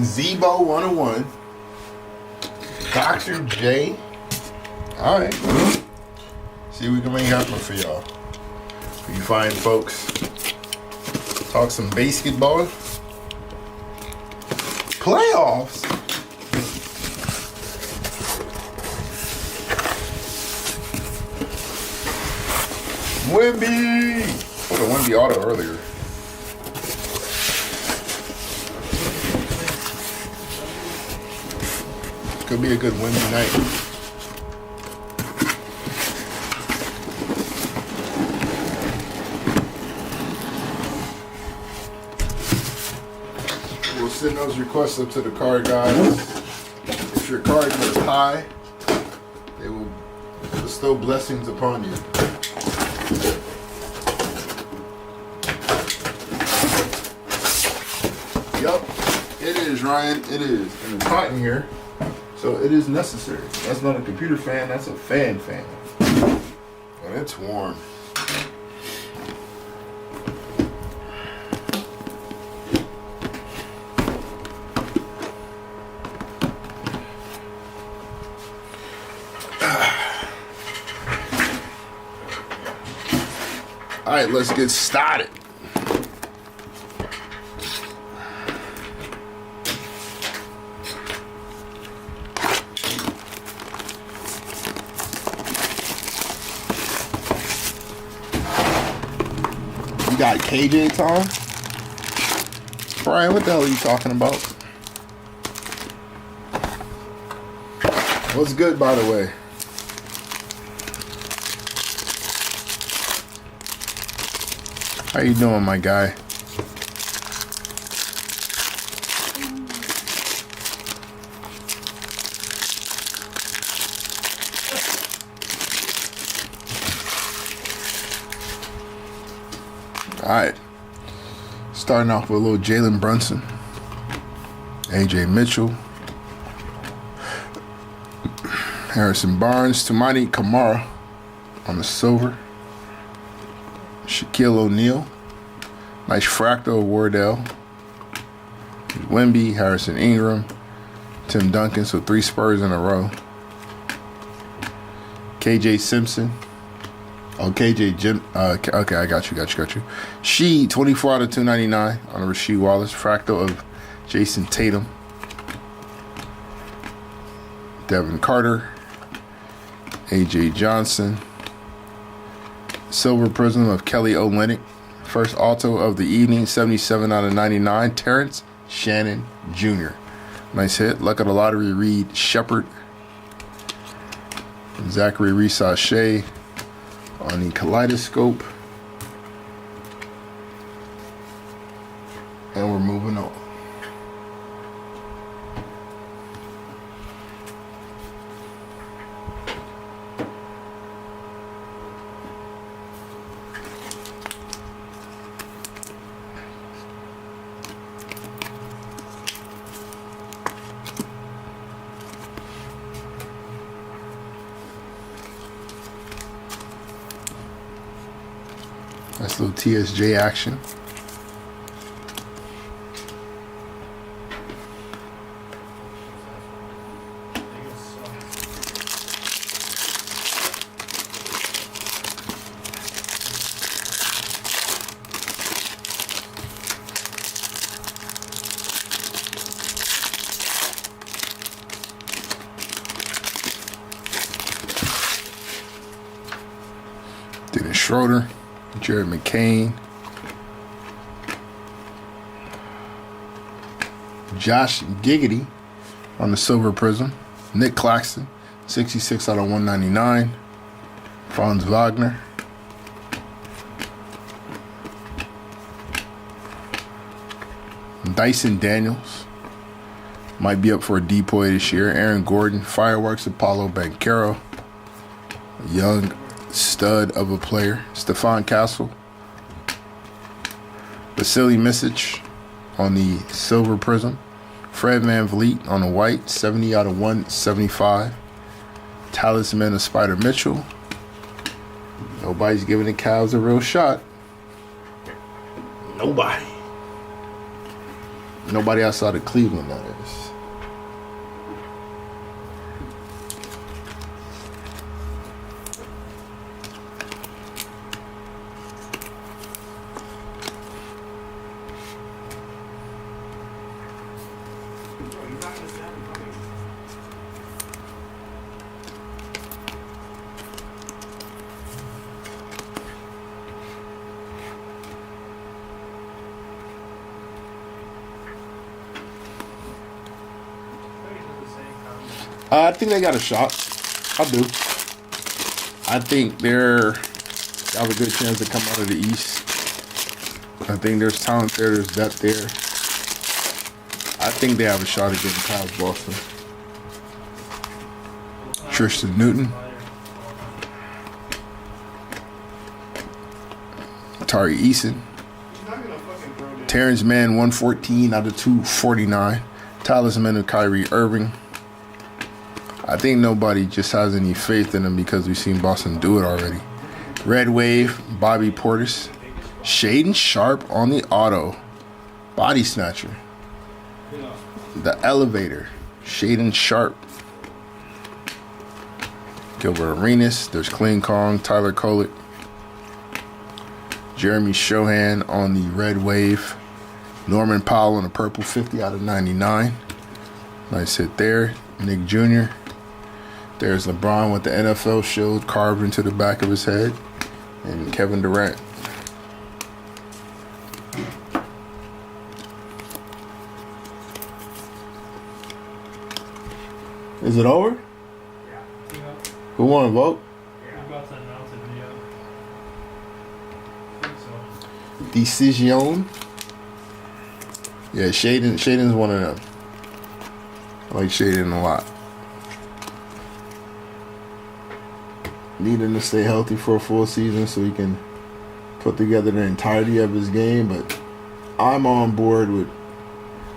Zebo 101. Dr. J. Alright. See what we can make happen for y'all. You fine folks. Talk some basketball. Playoffs. Wemby. Put a Wemby auto earlier. Could be a good Wemby night. We'll send those requests up to the card guys. If your card is high, they will bestow blessings upon you. Yup, it is, Ryan. It is. And it's hot in here, so it is necessary. That's not a computer fan, that's a fan. And it's warm. All right, let's get started. You got KJ time? Brian, what the hell are you talking about? What's good, by the way? How you doing, my guy? All right. Starting off with a little Jalen Brunson, AJ Mitchell, Harrison Barnes, Toumani Camara on the silver. Shaquille O'Neal. Nice fractal of Wardell. Wemby, Harrison Ingram, Tim Duncan, so 3 Spurs in a row. KJ Simpson. Oh, KJ Jim. Okay, I got you. She 24 out of 299 on a Rasheed Wallace. Fractal of Jason Tatum. Devin Carter. AJ Johnson. Silver Prizm of Kelly Olynyk. First auto of the evening, 77 out of 99. Terrence Shannon Jr. Nice hit. Luck of the lottery, Reed Shepard. Zachary Reese-Shea on the kaleidoscope. And we're moving on. Nice little TSJ action. Dennis Schroeder. Jared McCain, Josh Giggity on the silver Prizm, Nick Claxton, 66 out of 199, Franz Wagner, Dyson Daniels, might be up for a depoy this year, Aaron Gordon, Fireworks, Apollo Banchero, young stud of a player, Stephon Castle, Vasily Misic on the silver Prizm, Fred VanVleet on the white, 70 out of 175, Talisman of Spider Mitchell. Nobody's giving the Cavs a real shot. Nobody. Nobody outside of Cleveland, that is. I think they got a shot. I do. I think they have a good chance to come out of the East. I think there's talent there. There's depth there. I think they have a shot at getting past Boston. Tristan Newton. Tari Eason. Terrence Mann, 114 out of 249. Talisman of Kyrie Irving. I think nobody just has any faith in him because we've seen Boston do it already. Red Wave, Bobby Portis. Shaden Sharp on the auto. Body Snatcher. The Elevator. Shaden Sharp. Gilbert Arenas. There's Kling Kong, Tyler Kolek. Jeremy Shohan on the Red Wave. Norman Powell on the purple, 50 out of 99. Nice hit there. Nick Jr. There's LeBron with the NFL shield carved into the back of his head. And Kevin Durant. Is it over? Yeah. Who won a vote? Yeah. We're about to announce it, video. I think so. Decision. Yeah, Shaden's one of them. I like Shaden a lot. Need him to stay healthy for a full season so he can put together the entirety of his game, but I'm on board with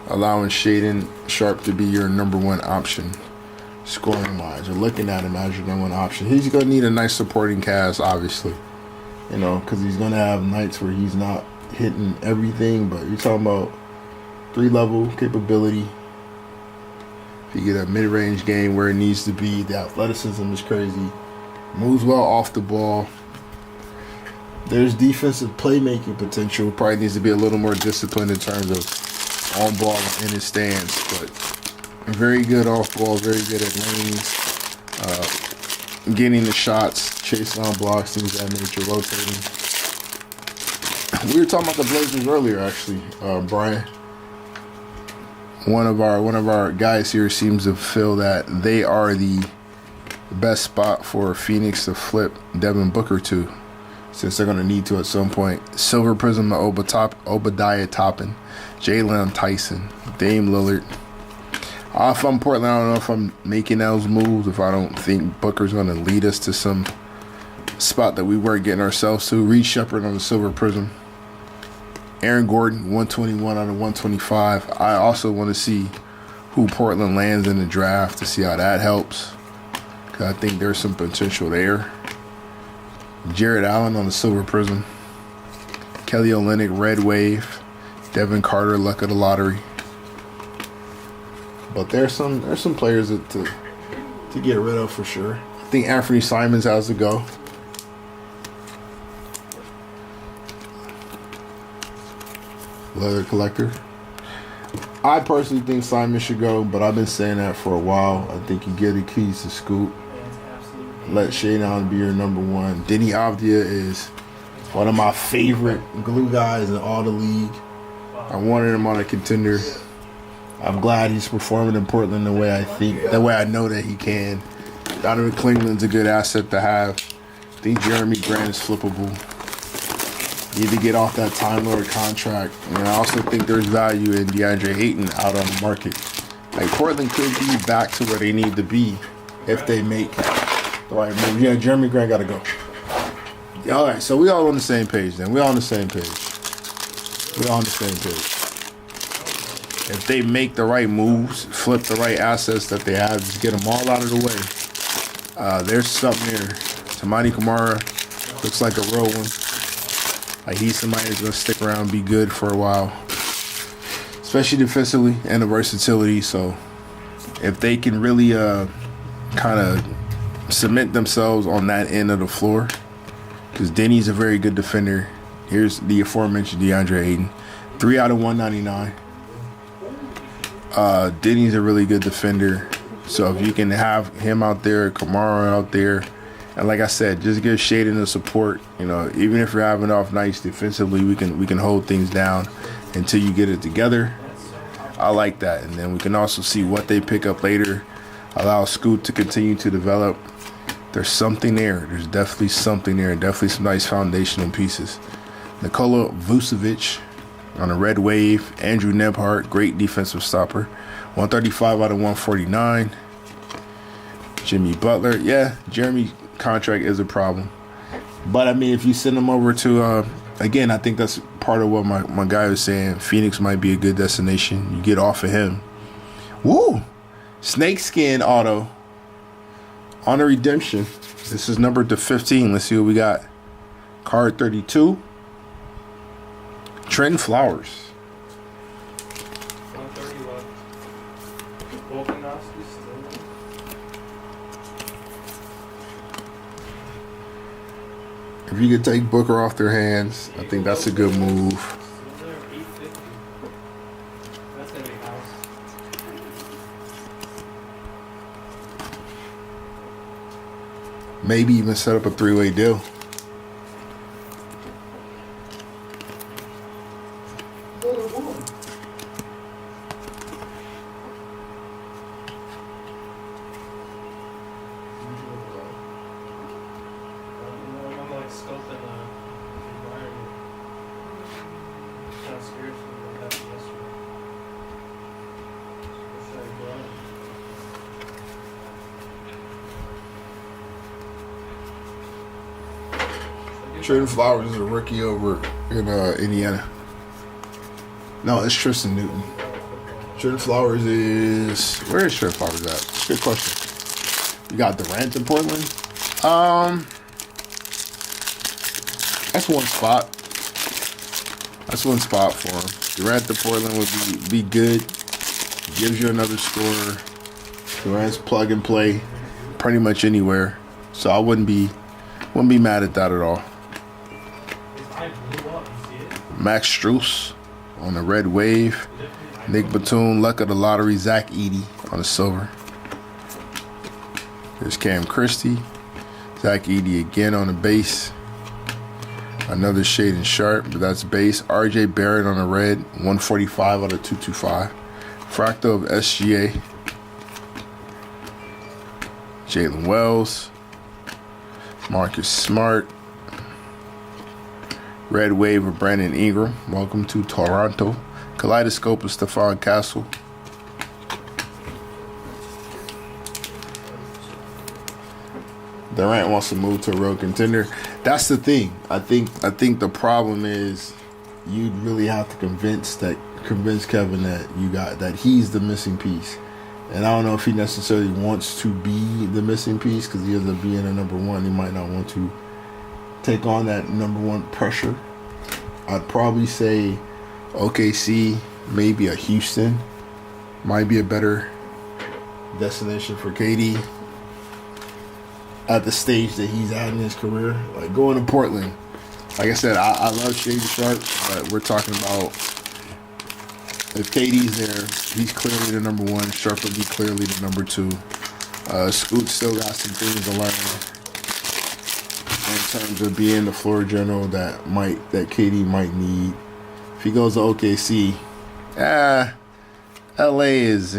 allowing Shaden Sharp to be your number one option scoring wise. You're looking at him as your number one option. He's going to need a nice supporting cast, obviously, you know, because he's going to have nights where he's not hitting everything, but you're talking about 3-level capability. If you get a mid-range game where it needs to be, the athleticism is crazy. Moves well off the ball. There's defensive playmaking potential. Probably needs to be a little more disciplined in terms of on ball and in his stance, but very good off ball, very good at lanes, getting the shots, chasing on blocks, things of that nature, rotating. We were talking about the Blazers earlier, actually, Brian. One of our guys here seems to feel that they are the best spot for Phoenix to flip Devin Booker to, since they're going to need to at some point. Silver Prizm to Obadiah Toppin, Jalen Tyson, Dame Lillard. If I'm Portland, I don't know if I'm making those moves, if I don't think Booker's going to lead us to some spot that we weren't getting ourselves to. Reed Shepherd on the Silver Prizm. Aaron Gordon, 121 out of 125. I also want to see who Portland lands in the draft to see how that helps, because I think there's some potential there. Jared Allen on the Silver Prizm. Kelly Olynyk, Red Wave. Devin Carter, luck of the lottery. But there's some players to get rid of for sure. I think Anthony Simons has to go. Leather Collector. I personally think Simon should go, but I've been saying that for a while. I think you get the keys to Scoot. Let Shaden be your number one. Denny Avdia is one of my favorite glue guys in all the league. I wanted him on a contender. I'm glad he's performing in Portland the way I know that he can. Donovan Klingman's a good asset to have. I think Jeremy Grant is flippable. Need to get off that Time Lord contract. And I also think there's value in DeAndre Ayton out on the market. Like, Portland could be back to where they need to be if they make the right move. Yeah, Jeremy Grant got to go. All right, so we all on the same page then. We all on the same page. If they make the right moves, flip the right assets that they have, just get them all out of the way. There's something there. Tamani Kamara looks like a real one. Like, he's somebody that's going to stick around and be good for a while. especially defensively and the versatility. So if they can really kind of cement themselves on that end of the floor, because Denny's a very good defender. Here's the aforementioned DeAndre Ayton, 3 out of 199. Denny's a really good defender. So if you can have him out there, Kamara out there, and like I said, just give Shaden the support. You know, even if you're having off nights defensively, we can hold things down until you get it together. I like that. And then we can also see what they pick up later. Allow Scoot to continue to develop. There's something there. There's definitely something there. Definitely some nice foundational pieces. Nikola Vucevic on a red wave. Andrew Nebhart, great defensive stopper. 135 out of 149. Jimmy Butler. Yeah, Jeremy contract is a problem. But, I mean, if you send him over to, again, I think that's part of what my guy was saying. Phoenix might be a good destination. You get off of him. Woo! Snakeskin auto on a redemption. This is numbered to 15. Let's see what we got. Card 32. Trent Flowers. 131. Volkanovski still. If you could take Booker off their hands, I think that's a good move. Still there, 850. That's gonna be house. Maybe even set up a three-way deal. I'm like scoping the environment. Kind of scared from what happened yesterday. What should I go on? Trent Flowers is a rookie over in Indiana. No, it's Tristan Newton. Trent Flowers is... Where is Trent Flowers at? That's a good question. You got Durant in Portland? That's one spot. That's one spot for him. Durant to Portland would be good. Gives you another scorer. Durant's plug and play pretty much anywhere. So I wouldn't be mad at that at all. Max Strus on the red wave. Nick Batum, luck of the lottery. Zach Edey on the silver. There's Cam Christie. Zach Edey again on the base. Another Shaden Sharp, but that's base. RJ Barrett on the red. 145 out of 225. Fractal of SGA. Jalen Wells. Marcus Smart. Red wave of Brandon Ingram. Welcome to Toronto. Kaleidoscope of Stephon Castle. Durant wants to move to a road contender. That's the thing. I think the problem is you'd really have to convince Kevin that he's the missing piece. And I don't know if he necessarily wants to be the missing piece, because he ends up being a number one. He might not want to take on that number one pressure. I'd probably say OKC, maybe a Houston might be a better destination for KD at the stage that he's at in his career. Like going to Portland, like I said, I love Shaden Sharp, but we're talking about if KD's there, he's clearly the number one. Sharp would be clearly the number two. Scoot still got some things to learn in terms of being the floor general that KD might need. If he goes to OKC, LA is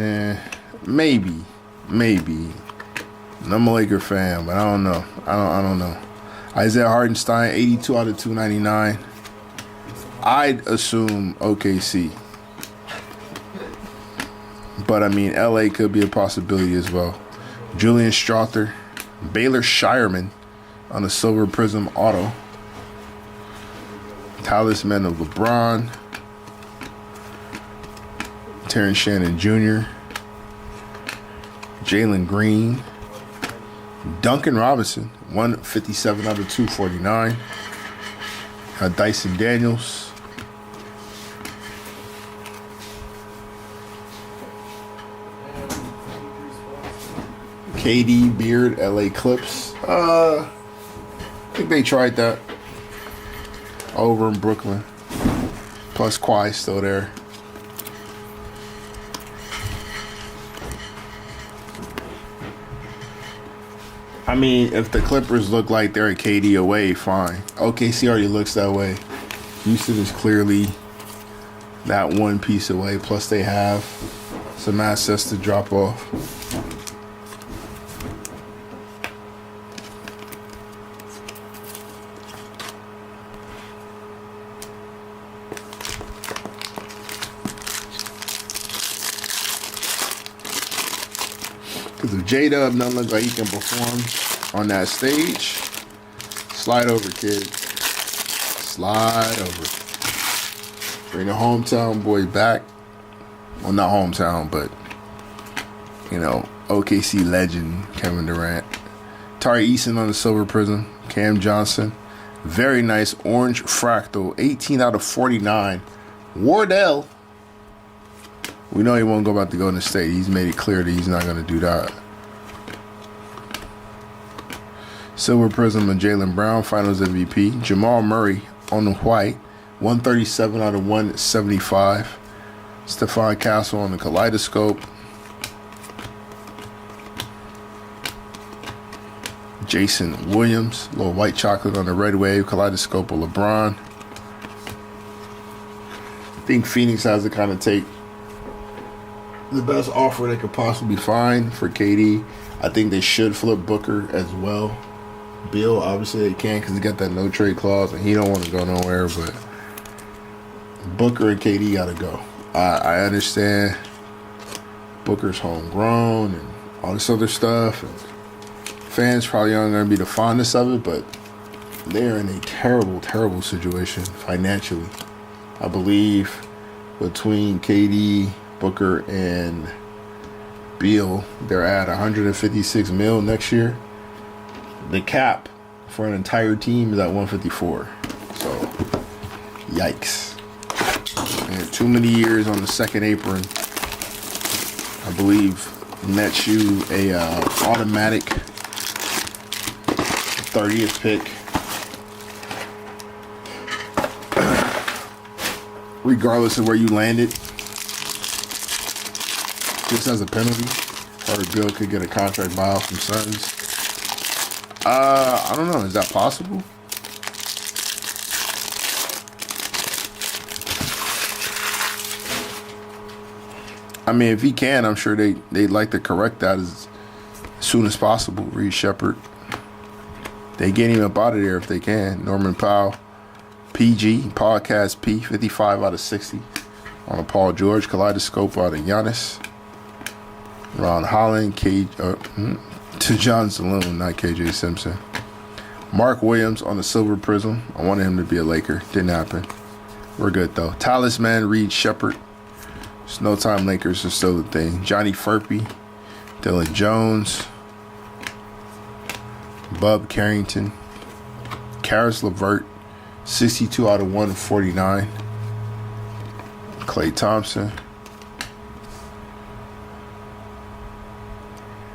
maybe. I'm a Laker fan, but I don't know. I don't know. Isaiah Hartenstein, 82 out of 299. I'd assume OKC. But, I mean, LA could be a possibility as well. Julian Strawther. Baylor Shireman on a silver Prizm auto. Talisman of LeBron. Terrence Shannon Jr. Jalen Green. Duncan Robinson, 157 out of 249. Dyson Daniels. KD Beard LA Clips. I think they tried that over in Brooklyn. Plus Kawhi still there. I mean, if the Clippers look like they're a KD away, fine. OKC already looks that way. Houston is clearly that one piece away. Plus they have some assets to drop off. Because if J-Dub doesn't look like he can perform on that stage, slide over, kid. Slide over. Bring the hometown boy back. Well, not hometown, but, you know, OKC legend Kevin Durant. Tari Eason on the silver prism. Cam Johnson. Very nice orange fractal. 18 out of 49. Wardell. We know he won't go back to Golden State. He's made it clear that he's not going to do that. Silver Prism and Jaylen Brown, Finals MVP. Jamal Murray on the white. 137 out of 175. Stephon Castle on the Kaleidoscope. Jason Williams, little white chocolate on the Red Wave. Kaleidoscope of LeBron. I think Phoenix has to kind of take the best offer they could possibly find for KD. I think they should flip Booker as well. Bill, obviously they can because he got that no trade clause and he don't want to go nowhere, but Booker and KD gotta go. I understand Booker's homegrown and all this other stuff, and fans probably aren't going to be the fondest of it, but they're in a terrible, terrible situation financially. I believe between KD, Booker, and Beal, they're at 156 mil next year. The cap for an entire team is at 154. So, yikes. And too many years on the second apron, I believe, nets you a automatic 30th pick. Regardless of where you landed. Just as a penalty. Or Bill could get a contract buyout from Suns. I don't know. Is that possible? I mean, if he can, I'm sure they'd like to correct that as soon as possible. Reed Shepard. They get him up out of there if they can. Norman Powell. PG. Podcast P. 55 out of 60. On a Paul George. Kaleidoscope out of Giannis. Ron Holland. To John Saloon, not KJ Simpson. Mark Williams on the silver prism. I wanted him to be a Laker. Didn't happen. We're good, though. Talisman, Reed Shepard. It's no time Lakers are still the thing. Johnny Furphy. Dylan Jones. Bub Carrington. Karis LeVert. 62 out of 149. Klay Thompson.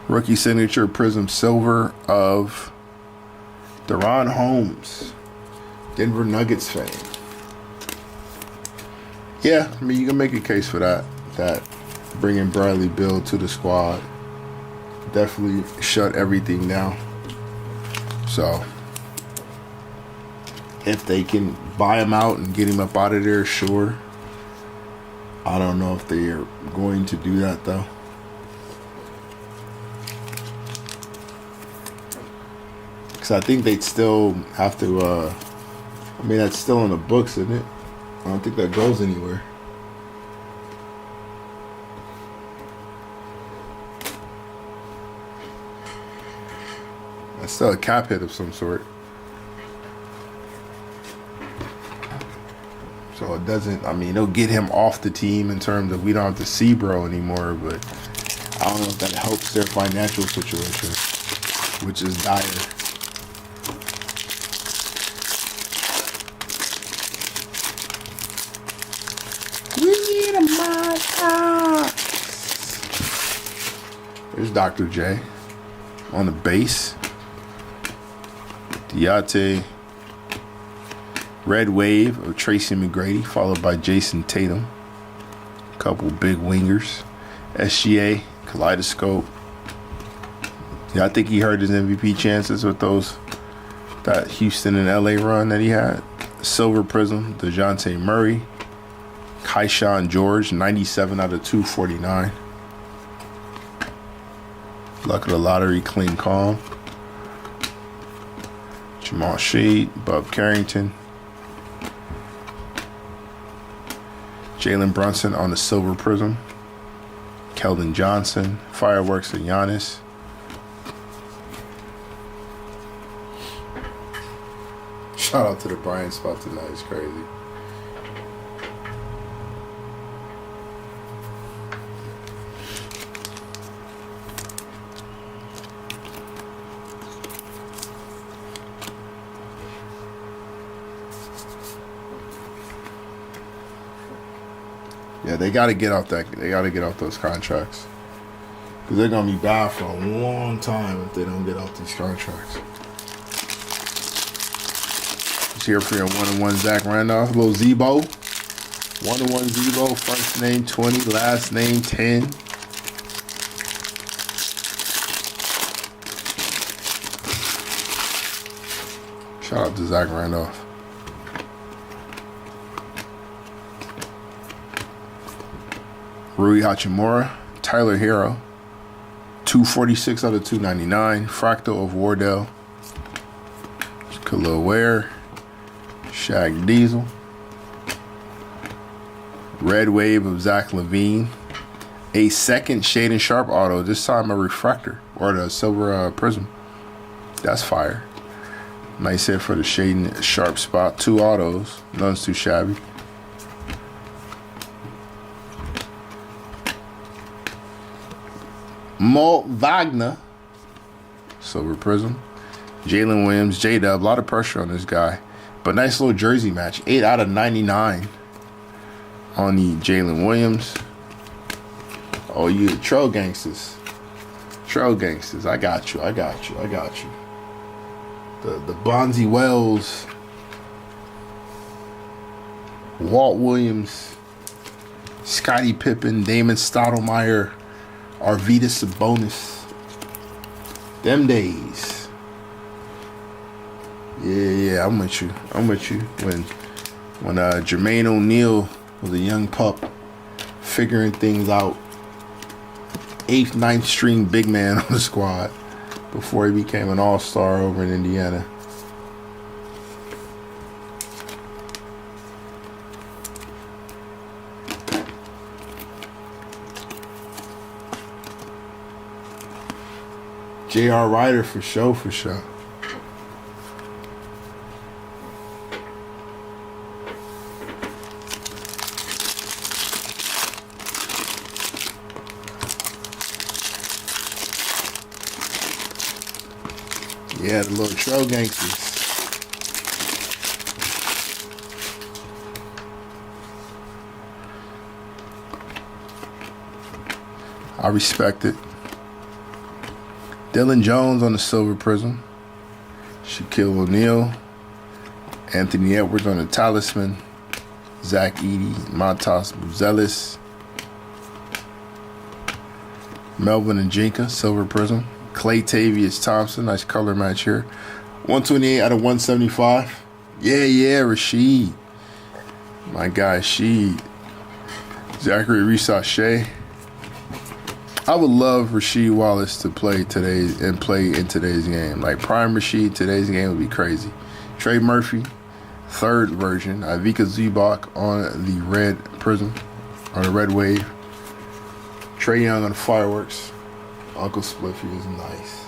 Rookie signature Prizm Silver of Durant Holmes. Denver Nuggets fan. Yeah, I mean, you can make a case for that. That bringing Bradley Beal to the squad definitely shut everything down. So, if they can buy him out and get him up out of there, sure. I don't know if they are going to do that, though. Because I think they'd still have to, I mean, that's still in the books, isn't it? I don't think that goes anywhere. That's still a cap hit of some sort. So it doesn't, I mean, it'll get him off the team in terms of we don't have to see bro anymore, but I don't know if that helps their financial situation, which is dire. There's Dr. J. on the base. Diate. Red Wave of Tracy McGrady, followed by Jason Tatum. Couple big wingers. SGA, Kaleidoscope. Yeah, I think he hurt his MVP chances with that Houston and LA run that he had. Silver Prism, DeJounte Murray. Kaishan George, 97 out of 249. Luck of the lottery, clean calm. Jamal Shade, Bub Carrington. Jalen Brunson on the Silver Prism. Keldon Johnson, Fireworks and Giannis. Shout out to the Bryant spot tonight, it's crazy. Yeah, they got to get off that. They got to get off those contracts because they're gonna be bad for a long time if they don't get off these contracts. Let's hear for your 1-1 Zach Randolph, little Zebo, 1-1 Zebo, first name 20, last name 10. Shout out to Zach Randolph. Rui Hachimura, Tyler Hero, 246 out of 299. Fractal of Wardell, Khalil Ware, Shaq Diesel, Red Wave of Zach LaVine, a second Shade and Sharp auto, this time a refractor or the Silver Prism. That's fire. Nice hit for the Shade and Sharp spot. 2 autos, none's too shabby. Mo Wagner, Silver Prism. Jalen Williams, J-Dub. A lot of pressure on this guy. But nice little jersey match. 8 out of 99 on the Jalen Williams. Oh, you Trail Gangsters. Trail Gangsters. I got you. The Bonzi Wells. Walt Williams. Scottie Pippen. Damon Stoudemire. Arvydas Sabonis. Them days. Yeah, I'm with you. When Jermaine O'Neal was a young pup, figuring things out. 8th, 9th string big man on the squad before he became an all-star over in Indiana. J.R. Ryder for sure. Yeah, the little Trail Gangsters. I respect it. Dylan Jones on the Silver Prism. Shaquille O'Neal. Anthony Edwards on the Talisman. Zach Edey. Montas Buzelis. Melvin and Jinka, Silver Prism. Clay Tavius Thompson, nice color match here. 128 out of 175. Yeah, Rashid. My guy, Sheed. Zachary Reese-Shea. I would love Rasheed Wallace to play in today's game. Like prime Rasheed, today's game would be crazy. Trey Murphy, 3rd version. Ivica Zubac on the Red Prism, on the Red Wave. Trae Young on the Fireworks. Uncle Spliffy is nice.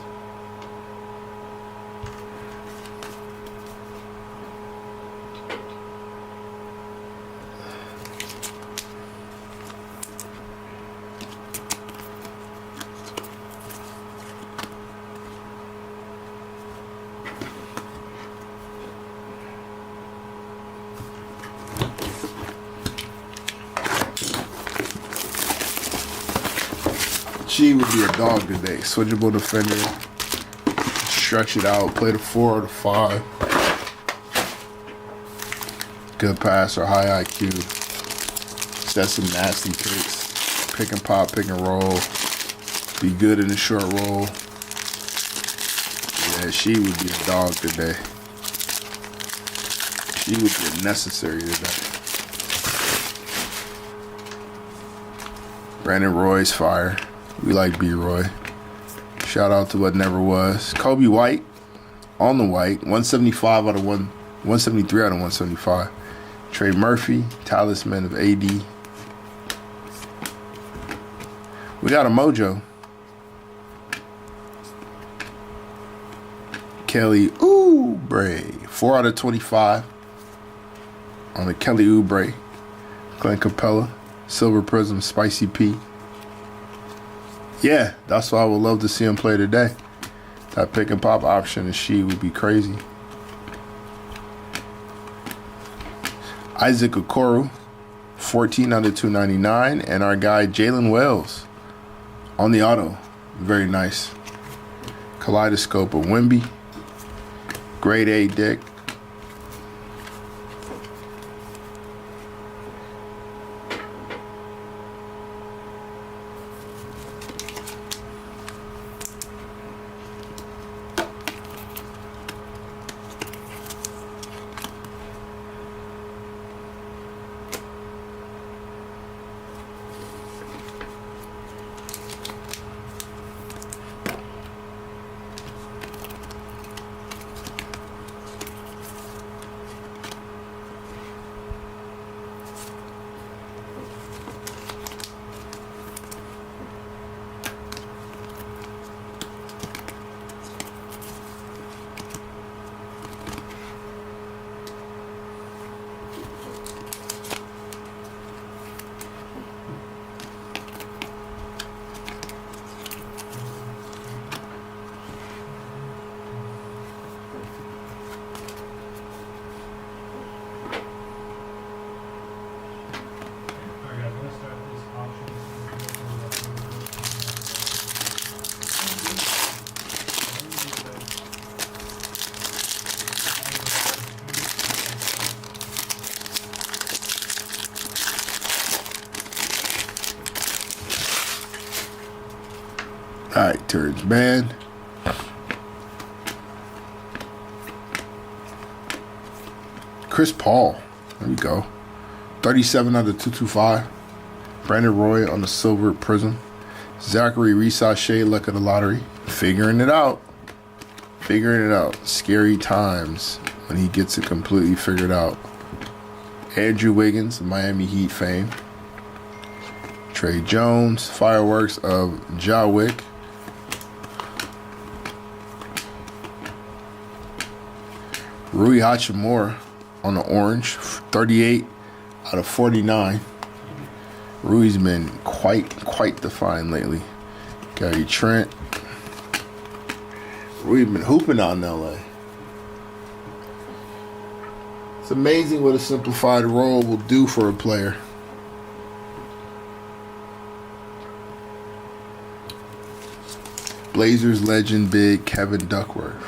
She would be a dog today. Switchable defender. stretch it out, play the 4 or the 5. Good passer, high IQ. That's some nasty picks. Pick and pop, pick and roll. Be good in the short roll. Yeah, she would be a dog today. She would be necessary today. Brandon Roy's fire. We like B-Roy. Shout out to what never was. Kobe White on the white. 175 out of 173 out of 175. Trey Murphy, talisman of AD. We got a mojo. Kelly Oubre. 4 out of 25 on the Kelly Oubre. Glenn Capella. Silver Prizm, Spicy P. Yeah, that's why I would love to see him play today. That pick and pop option and she would be crazy. Isaac Okoro, 14 out of 299. And our guy Jalen Wells on the auto. Very nice. Kaleidoscope of Wemby. Grade A Dick. All right, Turds Band. Chris Paul. There we go. 37 out of 225. Brandon Roy on the Silver Prizm. Zachary Resachet, luck of the lottery. Figuring it out. Figuring it out. Scary times when he gets it completely figured out. Andrew Wiggins, Miami Heat fame. Trey Jones, fireworks of Jawick. Rui Hachimura on the orange, 38 out of 49. Rui's been quite defined lately. Gary Trent. Rui been hooping out in LA. It's amazing what a simplified role will do for a player. Blazers legend big Kevin Duckworth.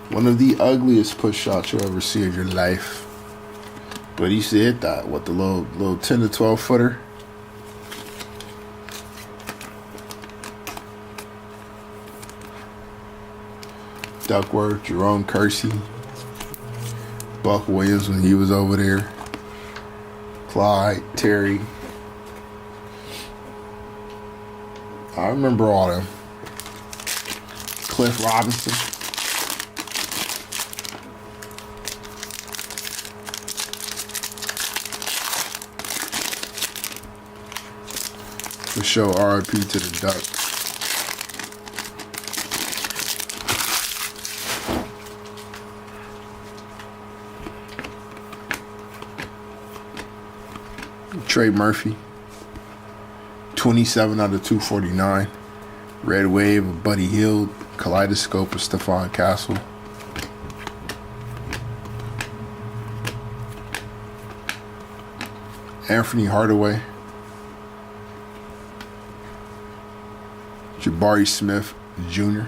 One of the ugliest push shots you'll ever see in your life. But he used to hit that. What, the little 10 to 12 footer? Duckworth, Jerome Kersey, Buck Williams when he was over there. Clyde, Terry. I remember all them. Cliff Robinson. For sure, RIP to the Ducks. Trey Murphy. 27 out of 249. Red Wave of Buddy Hield. Kaleidoscope of Stephon Castle. Anthony Hardaway. Jabari Smith Jr.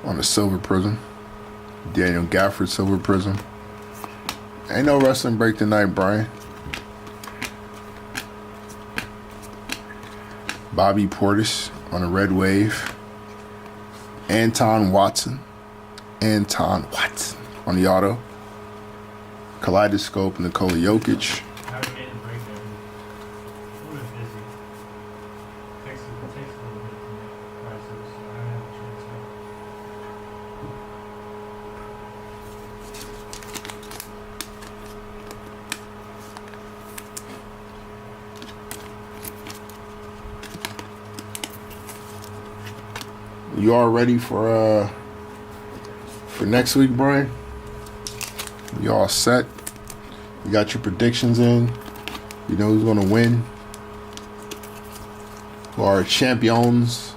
on a silver prism. Daniel Gafford silver prism. Ain't no wrestling break tonight, Brian. Bobby Portis on a red wave. Anton Watson on the auto. Kaleidoscope, Nikola Jokic. Navigating break there. We're busy. Takes a little bit to make prices, so I haven't had a chance yet. You all ready for next week, Brian? You all set? You got your predictions in? You know who's gonna win? Who are champions?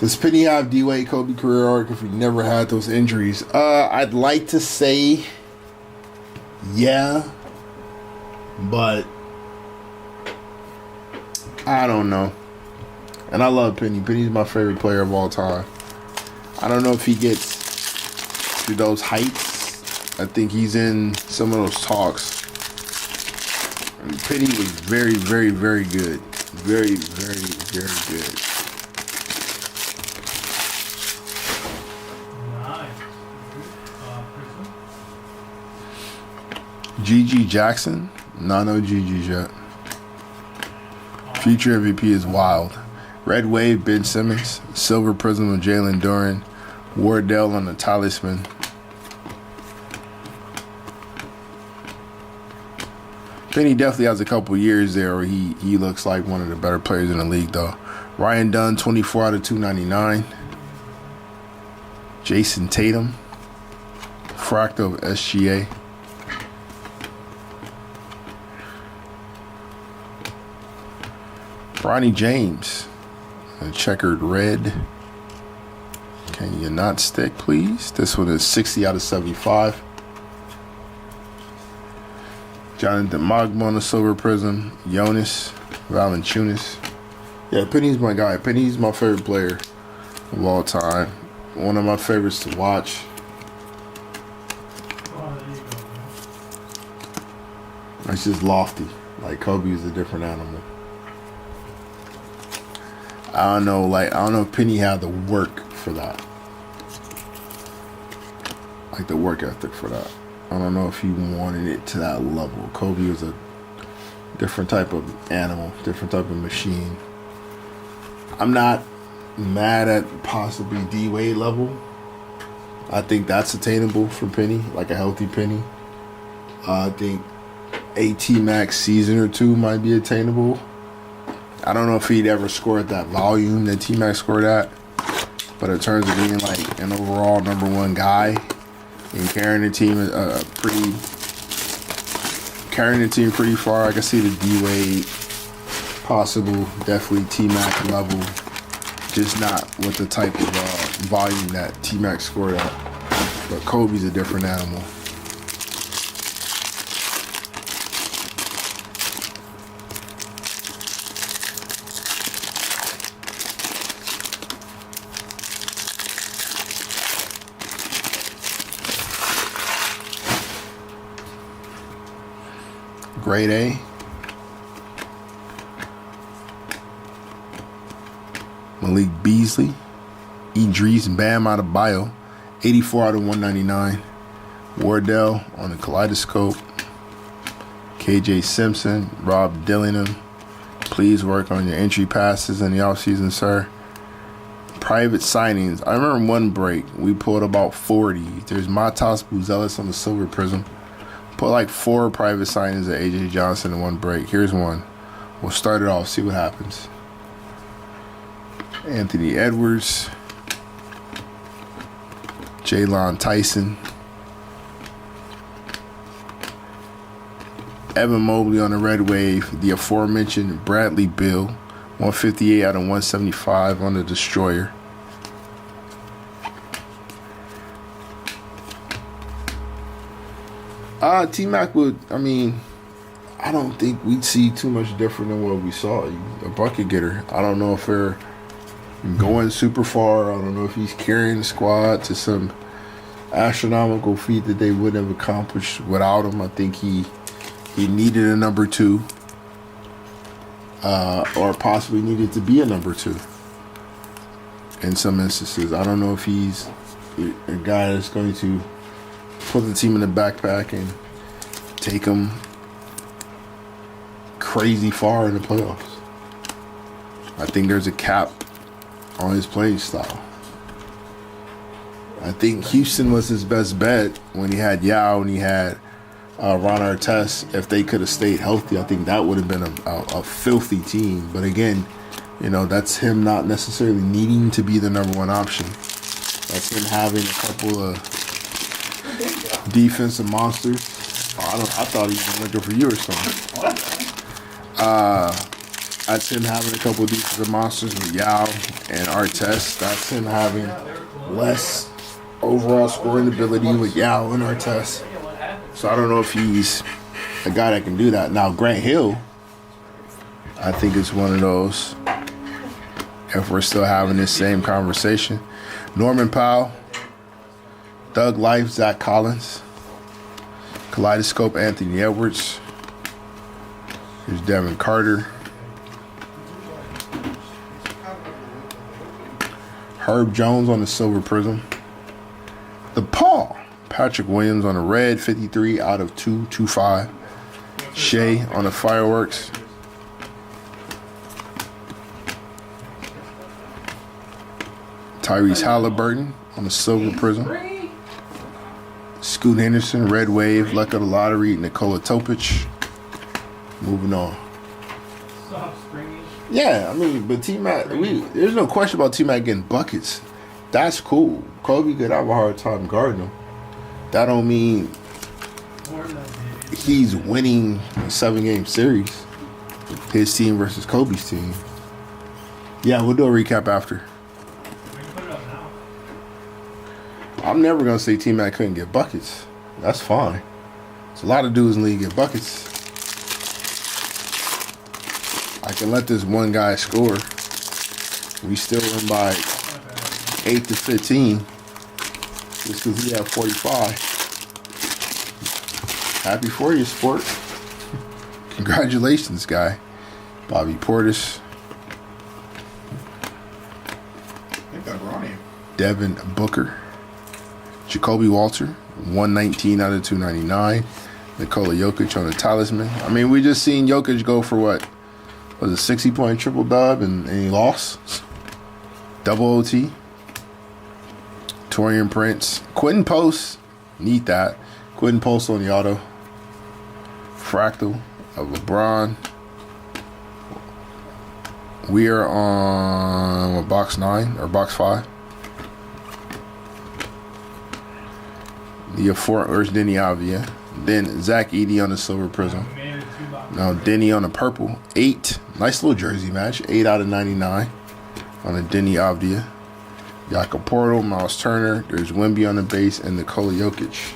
Does Penny have D-Wade Kobe career arc if he never had those injuries? I'd like to say yeah, but I don't know. And I love Penny. Penny's my favorite player of all time. I don't know if he gets to those heights. I think he's in some of those talks. And Penny was very, very, very good. Very, very, very good. Nice. GG Jackson? No GG's yet. Future MVP is wild. Red Wave, Ben Simmons. Silver Prism of Jalen Durant. Wardell on the talisman. Penny definitely has a couple years there where he looks like one of the better players in the league, though. Ryan Dunn, 24 out of 299. Jason Tatum. Fractal of SGA. Bronny James. A checkered red. Can you not stick, please? This one is 60 out of 75. Jonathan Magma on the silver prism. Jonas Valanciunas. Yeah, Penny's my guy. Penny's my favorite player of all time. One of my favorites to watch. Oh, there you go, man. It's just lofty. Like Kobe is a different animal. I don't know if Penny had the work for that. Like the work ethic for that. I don't know if he wanted it to that level. Kobe was a different type of animal, different type of machine. I'm not mad at possibly D-Wade level. I think that's attainable for Penny, like a healthy Penny. I think a T-Max season or two might be attainable. I don't know if he'd ever score at that volume that T-Mac scored at, but in terms of being like an overall number one guy and carrying the team pretty far, I can see the D-Wade possible, definitely T-Mac level, just not with the type of volume that T-Mac scored at. But Kobe's a different animal. Grade A. Malik Beasley. Idris Bam Adebayo. 84 out of 199. Wardell on the kaleidoscope. KJ Simpson. Rob Dillingham. Please work on your entry passes in the offseason, sir. Private signings. I remember one break. We pulled about 40. There's Matas Buzelis on the silver prism. Put like 4 private signings at AJ Johnson in one break. Here's one. We'll start it off, see what happens. Anthony Edwards. Jaylon Tyson. Evan Mobley on the red wave. The aforementioned Bradley Beal. 158 out of 175 on the Destroyer. T-Mac would, I don't think we'd see too much different than what we saw. A bucket getter. I don't know if going super far. I don't know if he's carrying the squad to some astronomical feat that they wouldn't have accomplished without him. I think he needed a number 2, or possibly needed to be a number 2 in some instances. I don't know if he's a guy that's going to put the team in the backpack and take them crazy far in the playoffs. I think there's a cap on his playing style. I think Houston was his best bet when he had Yao and he had Ron Artest. If they could have stayed healthy, I think that would have been a filthy team. But again, you know, that's him not necessarily needing to be the number 1 option. That's him having a couple of defensive monsters. I thought he was looking for you or something. That's him having a couple of defensive monsters with Yao and Artest. That's him having less overall scoring ability with Yao and Artest. So I don't know if he's a guy that can do that. Now, Grant Hill, I think it's one of those, if we're still having this same conversation. Norman Powell, Doug Life, Zach Collins, Kaleidoscope, Anthony Edwards. Here's Devin Carter. Herb Jones on the silver prism. The Paul. Patrick Williams on the red, 53 out of 225. Shea on the fireworks. Tyrese Halliburton on the silver prism. Scoot Henderson, red wave, luck of the lottery, Nikola Topic. Moving on. Yeah, I mean, but T-Mac, there's no question about T-Mac getting buckets. That's cool. Kobe could have a hard time guarding him. That don't mean he's winning a 7-game series. His team versus Kobe's team. Yeah, we'll do a recap after. I'm never going to say T-Mac couldn't get buckets. That's fine. There's a lot of dudes in the league get buckets. I can let this one guy score. We still win by 8 to 15. Just because he had 45. Happy for you, sport. Congratulations, guy. Bobby Portis. I think that brought him. Devin Booker. Jacoby Walter, 119 out of 299. Nikola Jokic on the talisman. I mean, we just seen Jokic go for what? Was a 60-point triple dub and he lost? Double OT. Torian Prince. Quentin Post. Need that. Quentin Post on the auto. Fractal of LeBron. We are on box 9 or box 5. Where's Denny Avdia? Then Zach Edey on the silver prism. Now Denny on the purple. 8. Nice little jersey match. 8 out of 99 on the Denny Avdia. Jakob Portal, Miles Turner. There's Wemby on the base and Nikola Jokic.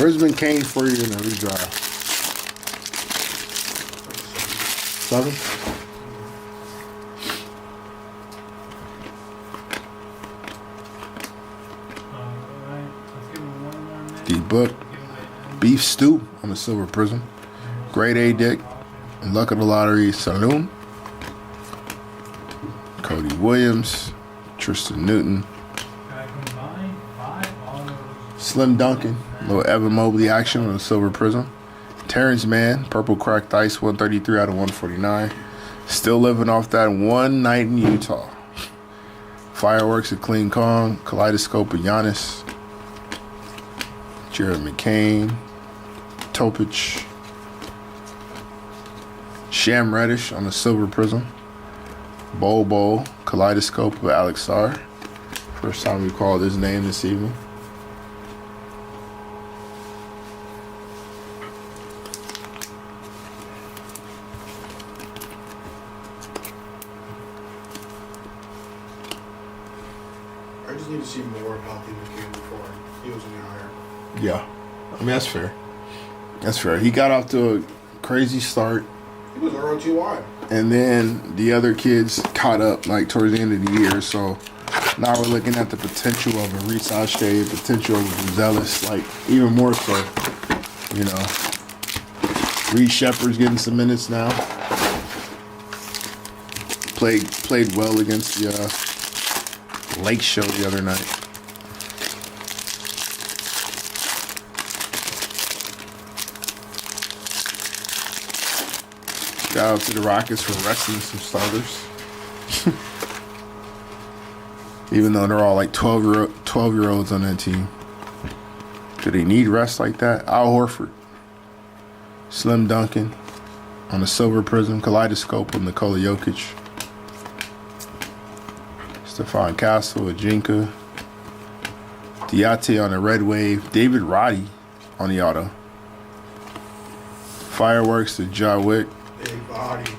Where's been Kane for you in the redraft? 7? D-Book. Beef Stew on the silver prism. Grade A Dick. And luck of the lottery, Saloon. Cody Williams. Tristan Newton. Slim Duncan, little Evan Mobley action on a silver prism. Terrence Mann, purple cracked ice, 133 out of 149. Still living off that one night in Utah. Fireworks of Clean Kong, Kaleidoscope of Giannis. Jared McCain, Topic. Sham Reddish on a silver prism. Bowl, Kaleidoscope of Alex Sarr. First time we called his name this evening. I just need to see more of healthy McCain before he was any higher. Yeah, I mean, that's fair. That's fair. He got off to a crazy start. He was ROT wide. And then the other kids caught up like towards the end of the year. So now we're looking at the potential of a Reese Ashday, potential of a Zealous, like even more so. You know, Reed Shepard's getting some minutes now. Played well against the Lake Show the other night. Shout out to the Rockets for resting some starters. Even though they're all like 12-year-olds on that team. Do they need rest like that? Al Horford. Slim Duncan on a silver prism. Kaleidoscope of Nikola Jokic. Stephon Castle, Ajinka. Diate on a red wave. David Roddy on the auto. Fireworks to Ja Wick. Big body.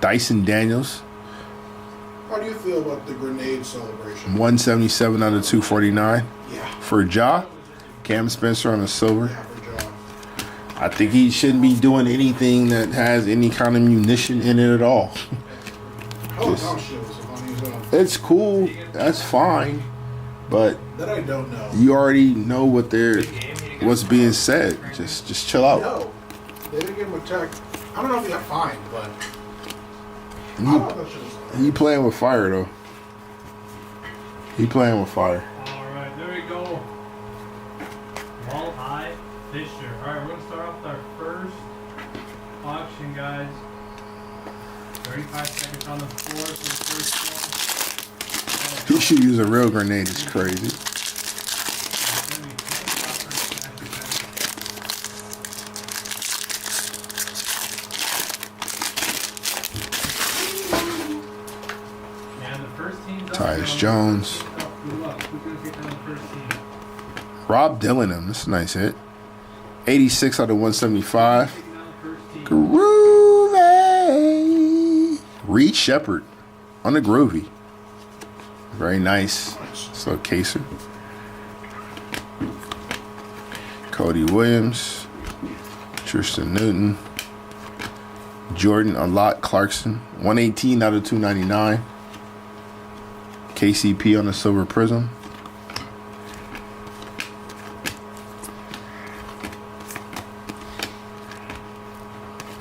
Dyson Daniels. How do you feel about the grenade celebration? 177 out of 249. Yeah. For Ja. Cam Spencer on a silver. Yeah, for Ja. I think he shouldn't be doing anything that has any kind of munition in it at all. Oh, house shows on his own. It's cool. That's fine. But That I don't know. you already know what's being said. Just chill out. No. They didn't give him a tech. I don't know if he got fined, but I thought that shit was He playing with fire though. He playing with fire. Alright, there we go. Wall-eye Fisher. Alright, we're going to start off with our first auction, guys. 35 seconds on the floor for the first one. He should use a real grenade. It's crazy. It's gonna be 10 copper and the first team's up. Tyus Jones. Good luck. Who's going to get down the first team? Rob Dillingham. That's a nice hit. 86 out of 175. Taking down the first team. Groovy. Reed Shepard on the groovy. Very nice. So Caser. Cody Williams. Tristan Newton. Jordan Alot Clarkson. 118 out of 299. KCP on the silver prism.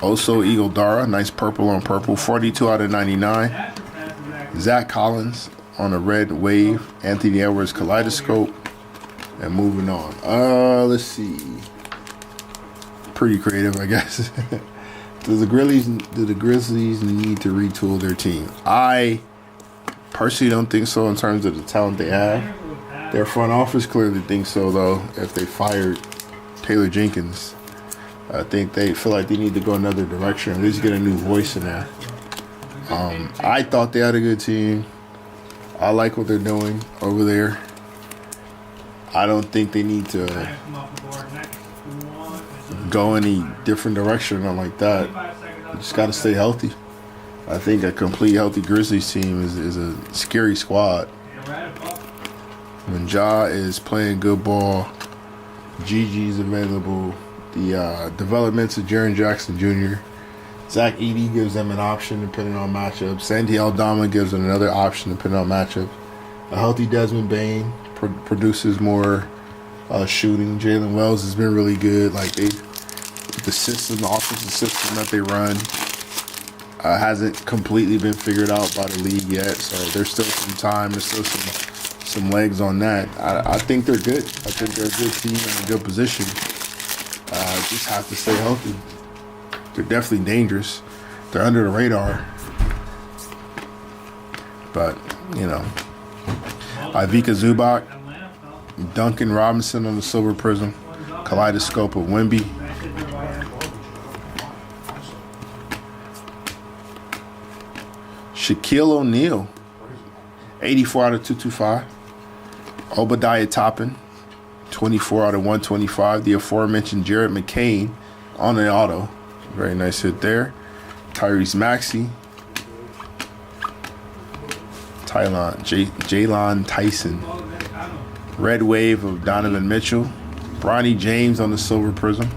Also Eagle Dara, nice purple on purple, 42 out of 99. Zach Collins on a red wave. Anthony Edwards Kaleidoscope. And moving on. Let's see. Pretty creative, I guess. Do the Grizzlies need to retool their team? I personally don't think so in terms of the talent they have. Their front office clearly thinks so, though, if they fired Taylor Jenkins. I think they feel like they need to go another direction. At least get a new voice in there. I thought they had a good team. I like what they're doing over there. I don't think they need to go any different direction or like that. You just got to stay healthy. I think a complete healthy Grizzlies team is a scary squad. When Ja is playing good ball, Gigi's available. The developments of Jaren Jackson Jr. Zach Edey gives them an option depending on matchups. Sandy Aldama gives them another option depending on matchups. A healthy Desmond Bane produces more shooting. Jalen Wells has been really good. Like the offensive system that they run. Hasn't completely been figured out by the league yet, so there's still some time. There's still some legs on that. I think they're good. I think they're a good team in a good position. Just have to stay healthy. They're definitely dangerous. They're under the radar. But, you know, Ivica Zubac, Duncan Robinson on the silver prism, kaleidoscope of Wemby, Shaquille O'Neal, 84 out of 225. Obadiah Toppin, 24 out of 125. The aforementioned Jared McCain on the auto. Very nice hit there. Tyrese Maxey. Jalen Tyson. Red wave of Donovan Mitchell. Bronny James on the silver prism.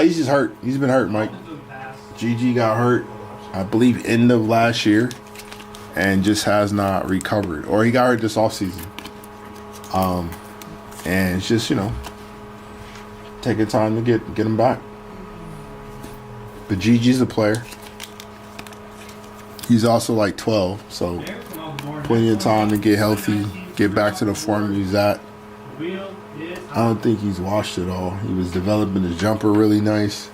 He's just hurt. He's been hurt, Mike. GG got hurt, I believe, end of last year, and just has not recovered. Or he got hurt this offseason. And it's just, you know, taking time to get him back. But GG's a player. He's also like 12, so plenty of time to get healthy, get back to the form he's at. I don't think he's washed at all. He was developing his jumper really nice.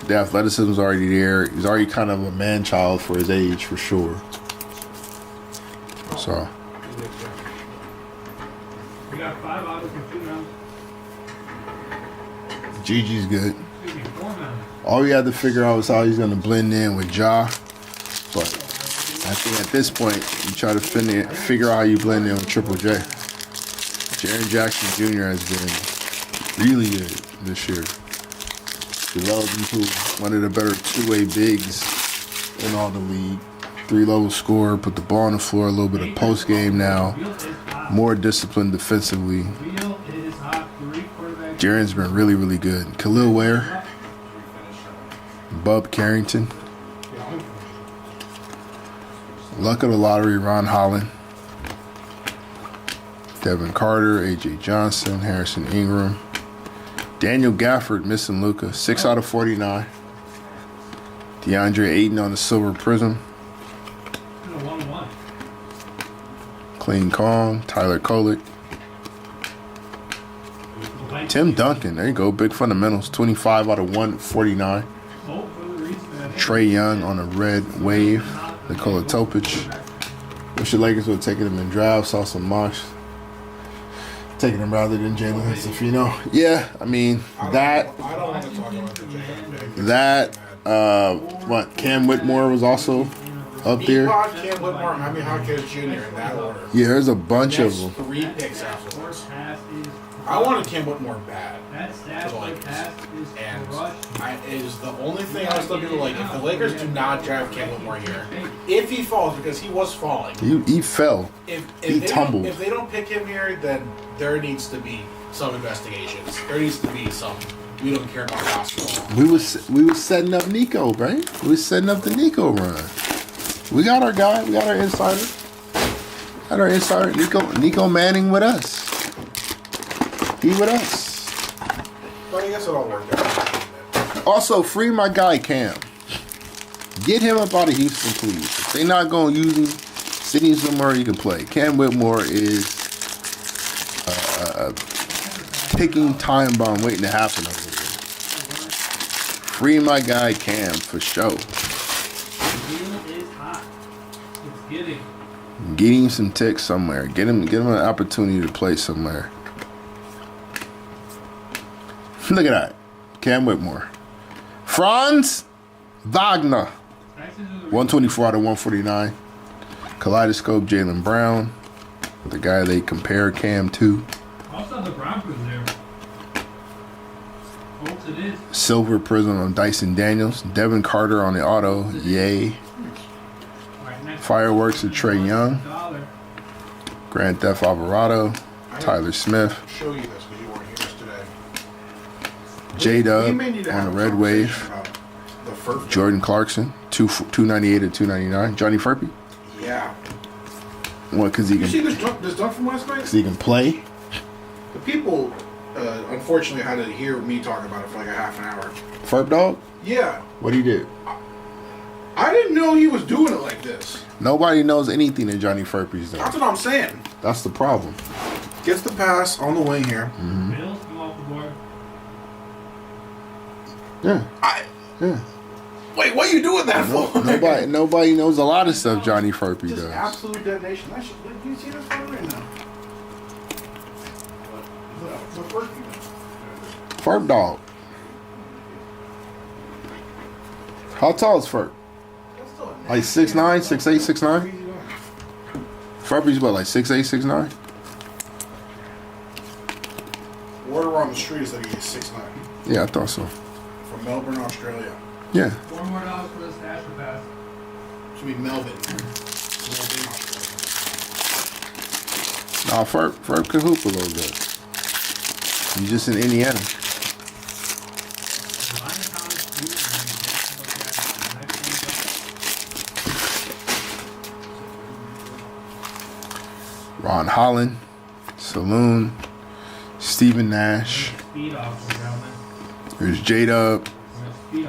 The athleticism's already there. He's already kind of a man-child for his age, for sure. So. We got 5 autos in 2 rounds. GG's good. All we had to figure out was how he's going to blend in with Ja. But I think at this point, you try to figure out how you blend in with Triple J. Jaren Jackson Jr. has been really good this year. Developed into one of the better two-way bigs in all the league. 3-level scorer, put the ball on the floor, a little bit of post game now. More disciplined defensively. Jaren's been really, really good. Khalil Ware. Bub Carrington. Luck of the lottery, Ron Holland. Devin Carter, A.J. Johnson, Harrison Ingram. Daniel Gafford missing Luka, 6 out of 49. DeAndre Ayton on the silver prism. Clean Kong, Tyler Kolek. Tim Duncan, there you go, big fundamentals, 25 out of 149. Trey Young on a red wave. Nikola Topic. Wish the Lakers would have taken him in draft. Saw some mocks taking him rather than Jalen Hensafino. Yeah, I mean that. What Cam Whitmore was also up there. Cam Whitmore, Jaime Jaquez Jr. in that order. Yeah, there's a bunch of them. 3 picks afterwards. I wanted Cam Whitmore bad. And it is the only thing I was looking at. Like, if the Lakers do not draft Cam Whitmore here, if he falls, because he was falling. He fell. He tumbled. If they don't pick him here, then there needs to be some investigations. There needs to be some. We don't care about basketball. We was setting up Nico, right? We was setting up the Nico run. We got our guy. We got our insider. Nico Manning with us. He with us. But I guess it all worked out. Also, free my guy Cam. Get him up out of Houston, please. If they're not going to use him, send him somewhere he can play. Cam Whitmore is a ticking time bomb waiting to happen over there. Free my guy Cam for sure. Get him some ticks somewhere. Get him an opportunity to play somewhere. Look at that. Cam Whitmore. Franz Wagner. 124 out of 149. Kaleidoscope Jaylen Brown. The guy they compare Cam to. Also the Broncos there. Hopes it is. Silver prism on Dyson Daniels. Devin Carter on the auto. Yay. Fireworks of Trey Young. Grand Theft Alvarado. Tyler Smith. Show you this because you weren't here yesterday. J-Dub on the red wave. Jordan Clarkson, 298 to 299. Johnny Furphy. Yeah. What? Because he can. You see this dunk from last night? Because he can play. The people unfortunately, had to hear me talk about it for like a half an hour. Ferp Dog? Yeah. What he did? I didn't know he was doing it like this. Nobody knows anything that Johnny Furpy's doing. That's what I'm saying. That's the problem. Gets the pass on the wing here. Mm-hmm. Mills come off the board. Yeah. Yeah. Wait, what are you doing that for? Nobody knows a lot of stuff Johnny Furpy Just does. absolute detonation. Do you see this photo right now? Ferp Dog. How tall is Ferp? Like 6'9", 6'8", 6'9"? Furpy's what, like 6'8", 6'9"? Word around the street is that he's 6'9". Yeah, I thought so. From Melbourne, Australia. Yeah. $4 more for this Astro pass. Should be Melbourne. Melbourne, Australia. Nah, Ferp can hoop a little bit. He's just in Indiana. Ron Holland, Saloon, Stephen Nash. There's J-Dub,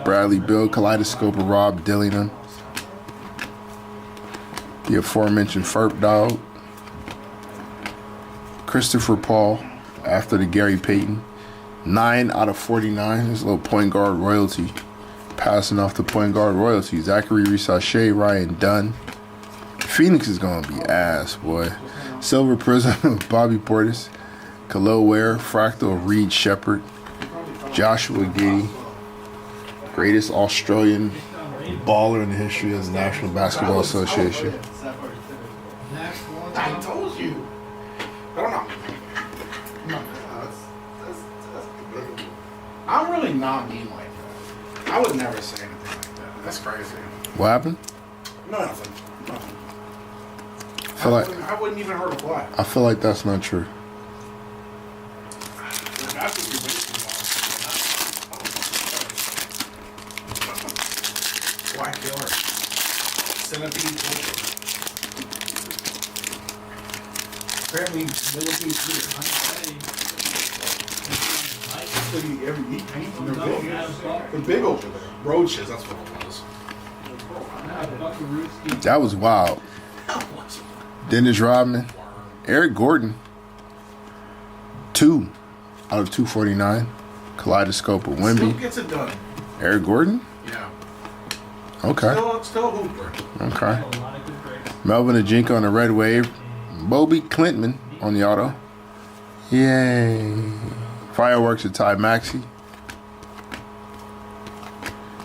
Bradley Bill, Kaleidoscope of Rob Dillingham. The aforementioned Ferp Dog. Christopher Paul, after the Gary Payton. 9 out of 49. This little point guard royalty. Passing off the point guard royalty. Zachary Risachet, Ryan Dunn. Phoenix is going to be ass, boy. Silver Prism of Bobby Portis. Khalil Ware, Fractal of Reed Shepard. Joshua Giddey. Greatest Australian baller in the history of the National Basketball Association. I told you. I don't know. I'm really not mean like that. I would never say anything like that. That's crazy. What happened? Nothing. I wouldn't even hurt a fly. I feel like that's not true. That's what you're wasting on. Black killer. Centipede culture. Apparently, millipedes they're big over there. Roaches, that's what it was. That was wild. Dennis Rodman, Eric Gordon, 2 out of 249. Kaleidoscope of Still Wemby. gets it done. Eric Gordon? Yeah. Okay. Still a hooper. Okay. Melvin Ajinka on the red wave. Bobby Clintman on the auto. Yay. Fireworks of Ty Maxey.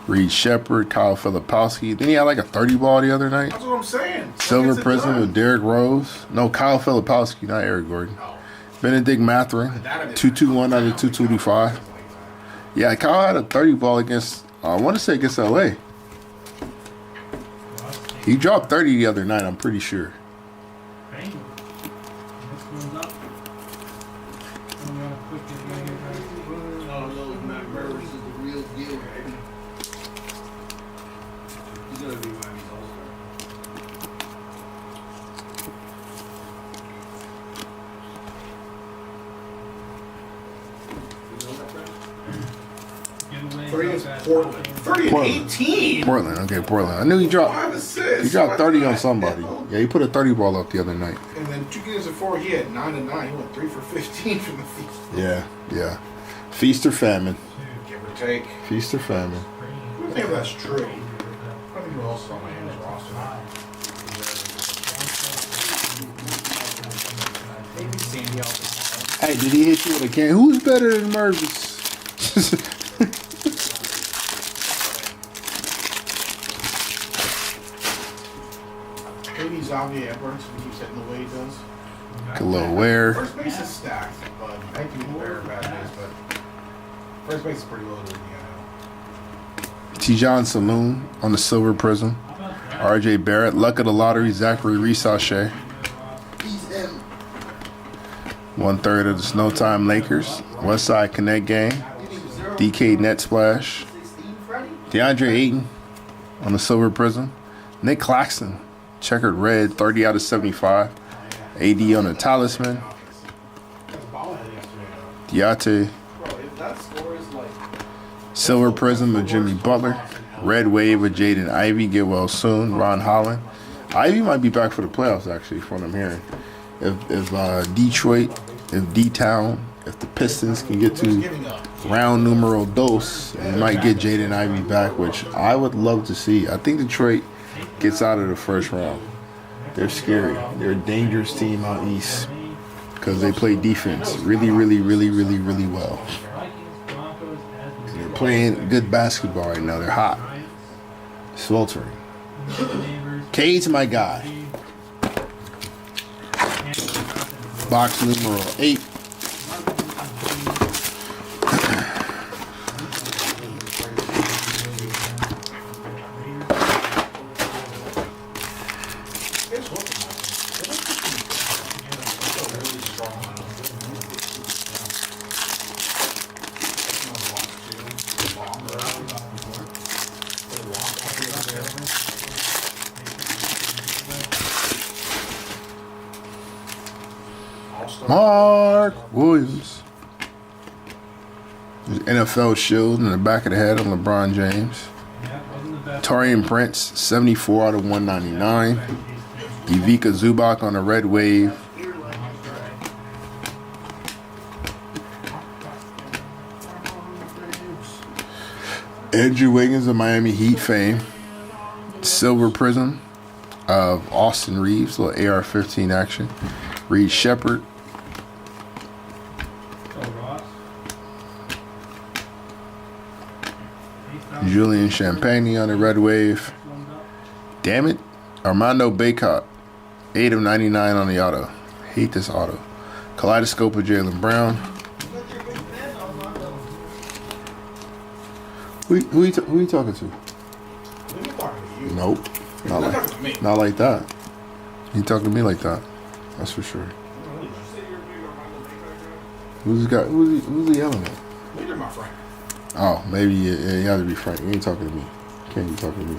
Reed Shepard, Kyle Filipowski. Then he had like a 30 ball the other night. That's what I'm saying. Silver Prism with Derrick Rose. No, Kyle Filipowski, not Eric Gordon. Oh. Benedict Mathurin, 221 out of 225. Yeah, Kyle had a 30 ball against, I want to say against LA. He dropped 30 the other night, I'm pretty sure. Portland. 30 and 18. Portland, okay, Portland. I knew he dropped. 5 assists. He dropped 30 on somebody. Yeah, he put a 30 ball up the other night. And then 2 games before, he had 9 and 9. He went 3 for 15 from the feast. Yeah. Feast or famine. Give or take. Feast or famine. I don't think that's true. I don't think who else is on my hands roster. Maybe Sandy Alcantara. Hey, did he hit you with a can? Who's better than Mervis? Maybe Xavier Edwards, if he keeps hitting the way he does. Khalil Ware. First base is stacked, but I can be better bad days, but first base is pretty loaded in the NL. Tijon Saloon on the Silver Prism. RJ Barrett. Luck of the lottery. Zachary Risachet. 1/3 of the Snowtime Lakers. Westside Connect Gang. DK Net Splash. DeAndre Ayton on the Silver Prism. Nick Claxton. Checkered red. 30 out of 75. AD on the Talisman. Diate. Silver Prism of Jimmy Butler. Red Wave of Jaden Ivey. Get well soon. Ron Holland. Ivy might be back for the playoffs, actually, from what I'm hearing. If Detroit, if D-Town, if the Pistons can get to round numero dos, they might get Jaden Ivey back, which I would love to see. I think Detroit gets out of the first round. They're scary. They're a dangerous team out east because they play defense really, really, really, really, really well. And they're playing good basketball right now. They're hot. Sweltering. Cade's my guy. Box numero 8. Mark Williams. There's NFL shield in the back of the head on LeBron James. Taurean Prince, 74 out of 199. Ivica Zubac on the red wave. Andrew Wiggins of Miami Heat fame. Silver Prism of Austin Reeves, little AR-15 action. Reed Shepard. Julian Champagne on the red wave. Damn it. Armando Bacot. 8 of 99 on the auto. Hate this auto. Kaleidoscope of Jaylen Brown. Who you talking to? Nope. Not like that. He talking to me like that. That's for sure. Who's he yelling at? You're my friend. Oh, maybe you have to be frank. You ain't talking to me. Can't be talking to me.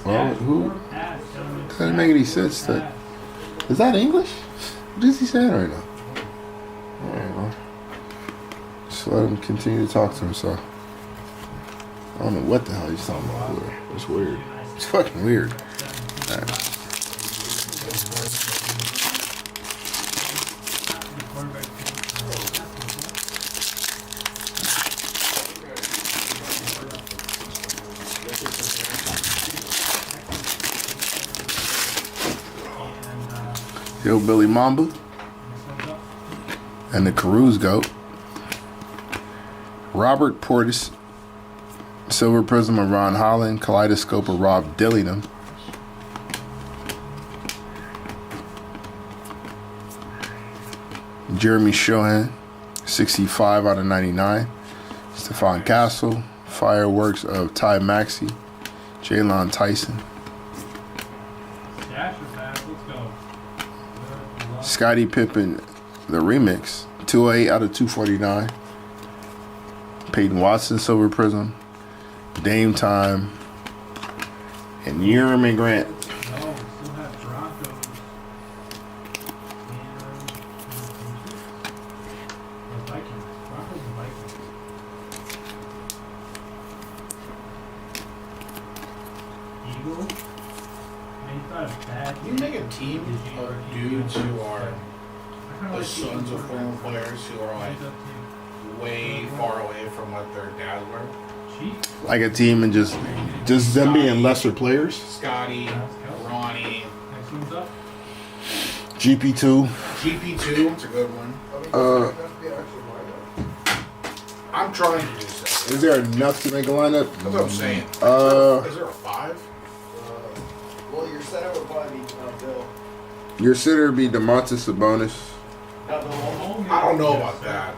Well, who? Doesn't make any sense. Is that English? What is he saying right now? Alright, well. Just let him continue to talk to himself. I don't know what the hell he's talking about. It's weird. It's fucking weird. Alright. Hillbilly Mamba and the Caruso goat. Robert Portis, Silver Prism of Ron Holland, Kaleidoscope of Rob Dillingham. Jeremy Shohan, 65 out of 99. Stephon Castle, Fireworks of Ty Maxey, Jalen Tyson. Scottie Pippen, the remix, 208 out of 249. Peyton Watson, Silver Prism, Dame Time, and Yerman Grant. You make a team of dudes who are the sons of former players who are like way far away from what their dads were. Like a team and just them being lesser players. Scotty, Ronnie, GP2. GP2, that's a good one. I'm trying to do so. Is there enough to make a lineup? That's what I'm saying. Is there a 5? Well, your center would probably be Bill. Your sitter would be DeMontis Sabonis. I don't know about that.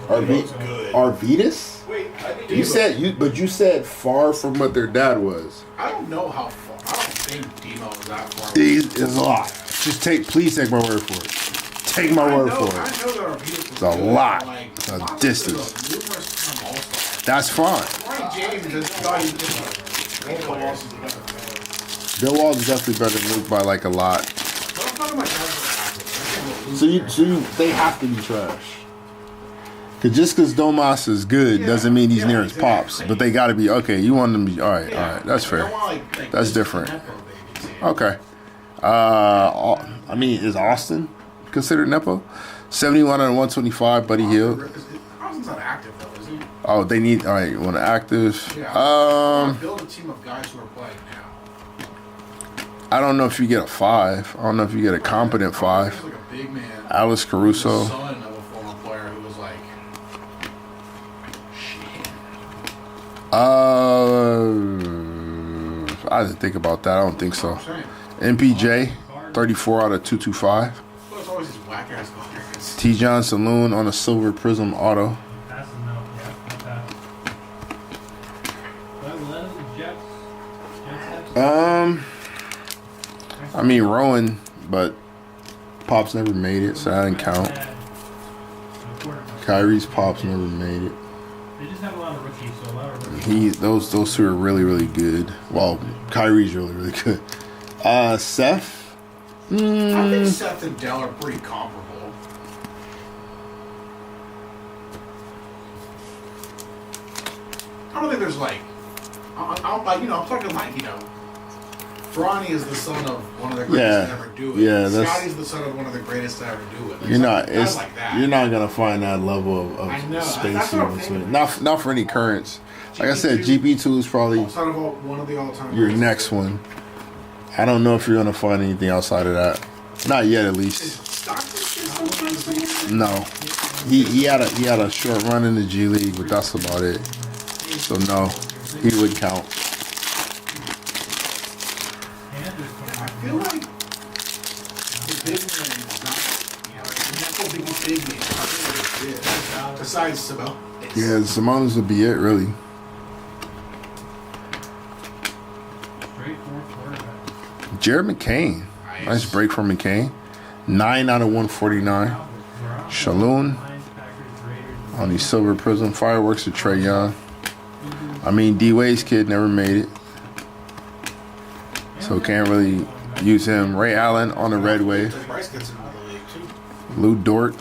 Arvidas? Wait, You said far from what their dad was. I don't know how far. I don't think Dino is that far. These is a lot. Please take my word for it. Take my word for it. I know that Arvidas It's a lot. It's a distance. That's fine. James is Bill Walls is definitely better than Luke by like a lot. they have to be trash. Cause just because Domas is good doesn't mean he's near his pops, but they got to be okay. You want them to be all right. That's fair. That's different. Okay. I mean, is Austin considered Nepo? 71 out of 125. Buddy Hield. Austin's not active though, is he? Oh, they need. All right, you want an active? Yeah. Build a team of guys who are playing now. I don't know if you get a 5. I don't know if you get a competent 5. Like a big man. Alice Caruso. The son of a former player who was like, shit. I didn't think about that. I don't think so. MPJ, 34 out of 225. Well, it's always these whack ass players. T-John Saloon on a silver Prizm auto. I mean Rowan, but Pops never made it, so that didn't count. Kyrie's Pops never made it. They just have a lot of rookies, so a lot of rookies. Those two are really, really good. Well, Kyrie's really, really good. Seth? I think Seth and Dell are pretty comparable. I don't think there's like, I'm talking like, Bronny is the son of one of the greatest to ever do it. Yeah, Scotty's the son of one of the greatest to ever do it. You're not gonna find that level of space in between. Not for any currents. Like I said, GP2 is probably one of the all-time your next one. I don't know if you're gonna find anything outside of that. Not yet, at least. No, he had a short run in the G League, but that's about it. So no, he would count. I feel like the big man is not, big man. Besides Simone. Yeah, Simone's would be it, really. Jared McCain. Nice break from McCain. 9 out of 149. Shalom on the silver Prizm. Fireworks to Trae Young. I mean, D-Wade's kid never made it, so can't really use him. Ray Allen on the red wave. Lou Dort.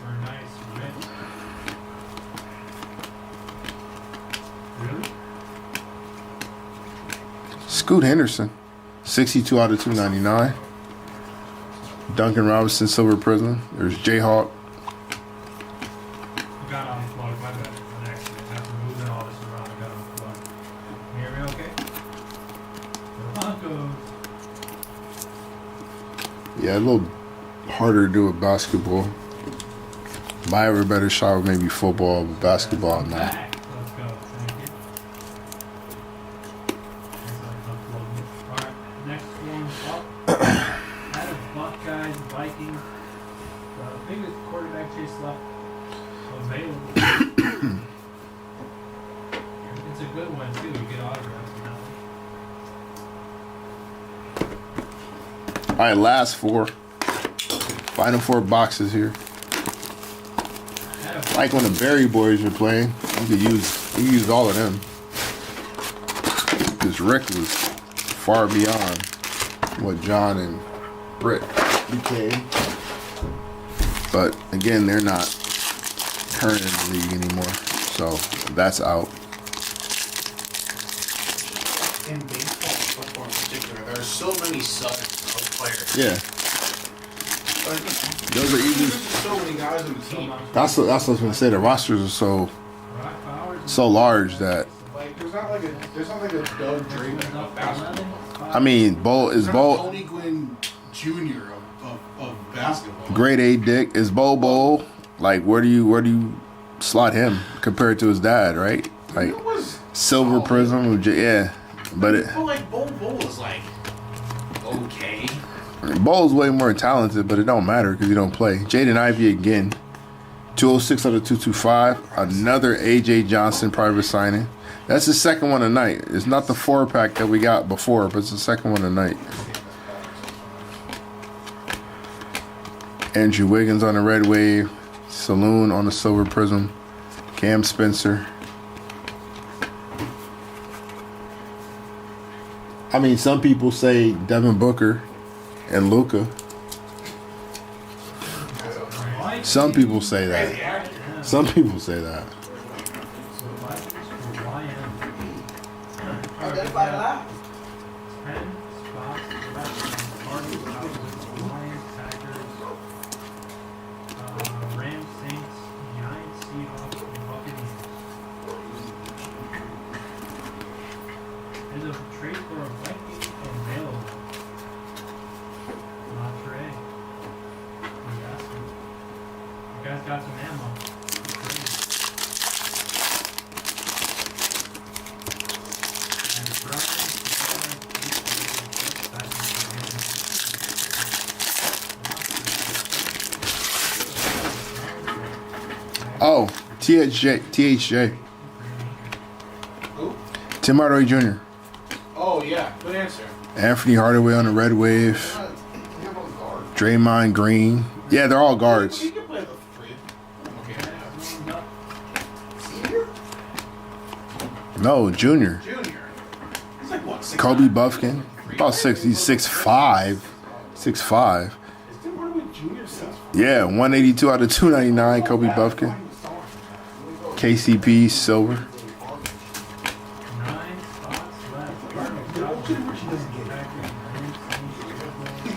Scoot Henderson. 62 out of 299. Duncan Robinson, silver Prizm. There's Jayhawk. Got on the plug, my bad. An accident. After moving all this around, I got on the plug. Can you hear me okay? The Broncos. Yeah, a little harder to do with basketball. Might have a better shot with maybe football, but basketball, not. Let's go. Thank you. Alright, next one up. Out of Buckeyes, Vikings. The biggest quarterback chase left available. It's a good one, too. You get autographs now. All right, last 4. Final 4 boxes here. Like when the Berry Boys were playing, you could use all of them. Because Rick was far beyond what John and Britt became. But again, they're not current in the league anymore, so that's out. In baseball and football in particular, there are so many sons of players. Yeah. Those are easy. There's so many guys on the team. That's what I was going to say. The rosters are so large that. Like there's not like a Doug Draymond of basketball. I mean, is Tony Gwynn Jr. of basketball. Grade A Dick is Bo. Like where do you slot him compared to his dad? Right, like silver Prizm. Yeah, but like Bo is like okay. Bowles way more talented, but it don't matter because he don't play. Jaden Ivey again. 206 out of 225. Another AJ Johnson private signing. That's the second one tonight. It's not the 4-pack that we got before, but it's the second one tonight. Andrew Wiggins on the red wave. Saloon on the silver Prizm. Cam Spencer. I mean, some people say Devin Booker and Luka. Some people say Crazy that. actor. Some people say that. So Vikings for YM. Identify that. 10 spots left. Cardinals, Cowboys, Lions, Packers, Rams, Saints, Giants, Seahawks, and Buccaneers. There's a trade for a Viking available. Not trade. You guys got some ammo. And Oh, THJ. Who? Tim Hardaway Jr. Oh, yeah. Good answer. Anthony Hardaway on the red wave. Draymond Green. Yeah, they're all guards. You can play the three. Okay. Senior? No, junior. Junior. He's like what? 6'9"? Kobe Buffkin. About 6. He's 6'5". 6'5". Is Tim Hardaway Junior 6'5"? Yeah, 182 out of 299. Kobe Buffkin. KCP silver. 9 spots left. Cardinals,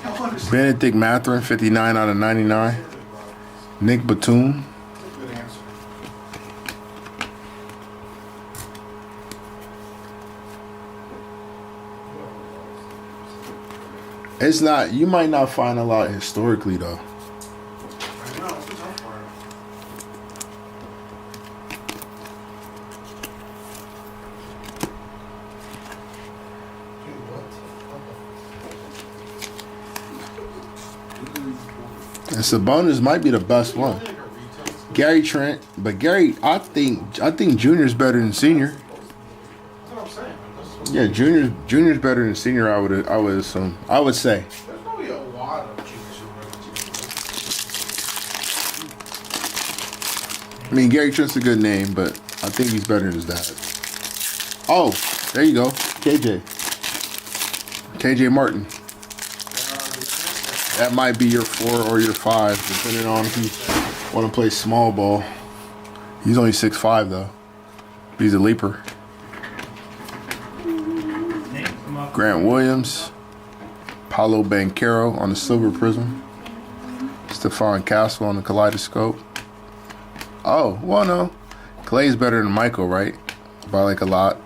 Cowboys, Benedict Mathurin, 59 out of 99. Nick Batum. Good answer. It's not, you might not find a lot historically though. I know, it's a tough part. And Sabonis might be the best one. Gary Trent, but Gary, I think junior's better than senior. That's what I'm saying. Yeah, junior's better than senior. I would assume. I would say. There's probably a lot of juniors who I mean, Gary Trent's a good name, but I think he's better than his dad. Oh, there you go, KJ Martin. That might be your 4 or your 5, depending on if you want to play small ball. He's only 6'5" though. He's a leaper. Grant Williams, Paulo Banchero on the silver prism, Stephon Castle on the kaleidoscope. Oh, well, no. Clay's better than Michael, right? By like a lot.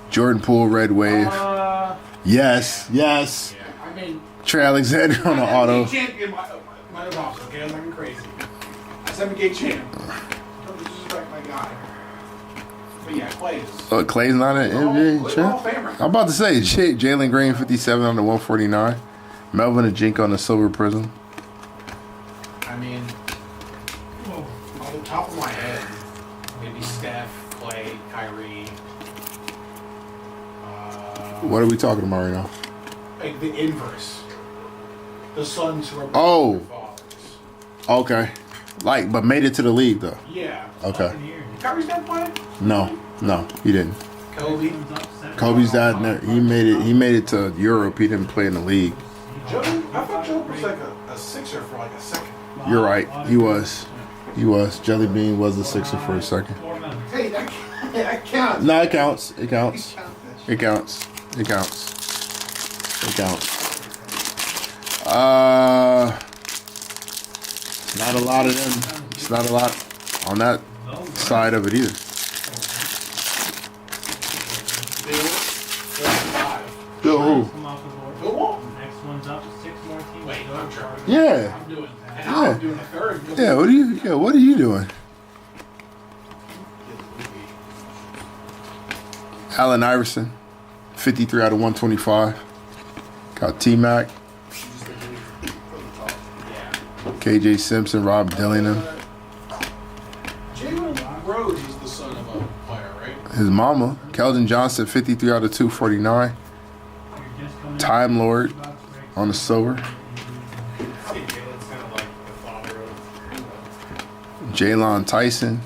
Jordan Poole, red wave. Yes. Yeah, I mean, Trey Alexander on the auto. Champion, my boss, okay? I'm looking crazy. I 7K champ. Don't disrespect my guy. But yeah, Clay is. Oh, Clay's not an NBA champ? I'm about to say, shit. Jalen Green, 57 on the 149. Melvin Ajinka on the silver prism. I mean, off the top of my head, maybe Steph, Clay, Kyrie. What are we talking about right now? Like the inverse. The Suns who are Oh. their fathers. Okay. Like, but made it to the league, though. Yeah. Okay. Kyrie's dad playing? No, he didn't. Kobe. Kobe's dad, he made it to Europe. He didn't play in the league. Joe, I thought Joe was like a Sixer for like a second. You're right. He was. Jelly Bean was the Sixer for a second. Hey, that counts. No, it counts. It counts. Not a lot of them. It's not a lot on that side of it either. Bill who? Next one's up. 6 more teams. Wait, I'm trying. Yeah. I'm doing a third. Yeah, what are you doing? Allen Iverson, 53 out of 125. Got T-Mac. KJ Simpson, Rob Dillingham. Jalen Rose is the son of a player, right? His mama, Keldon Johnson, 53 out of 249. Time Lord on the silver. Jalen's kind of like the father of. Jalen Tyson.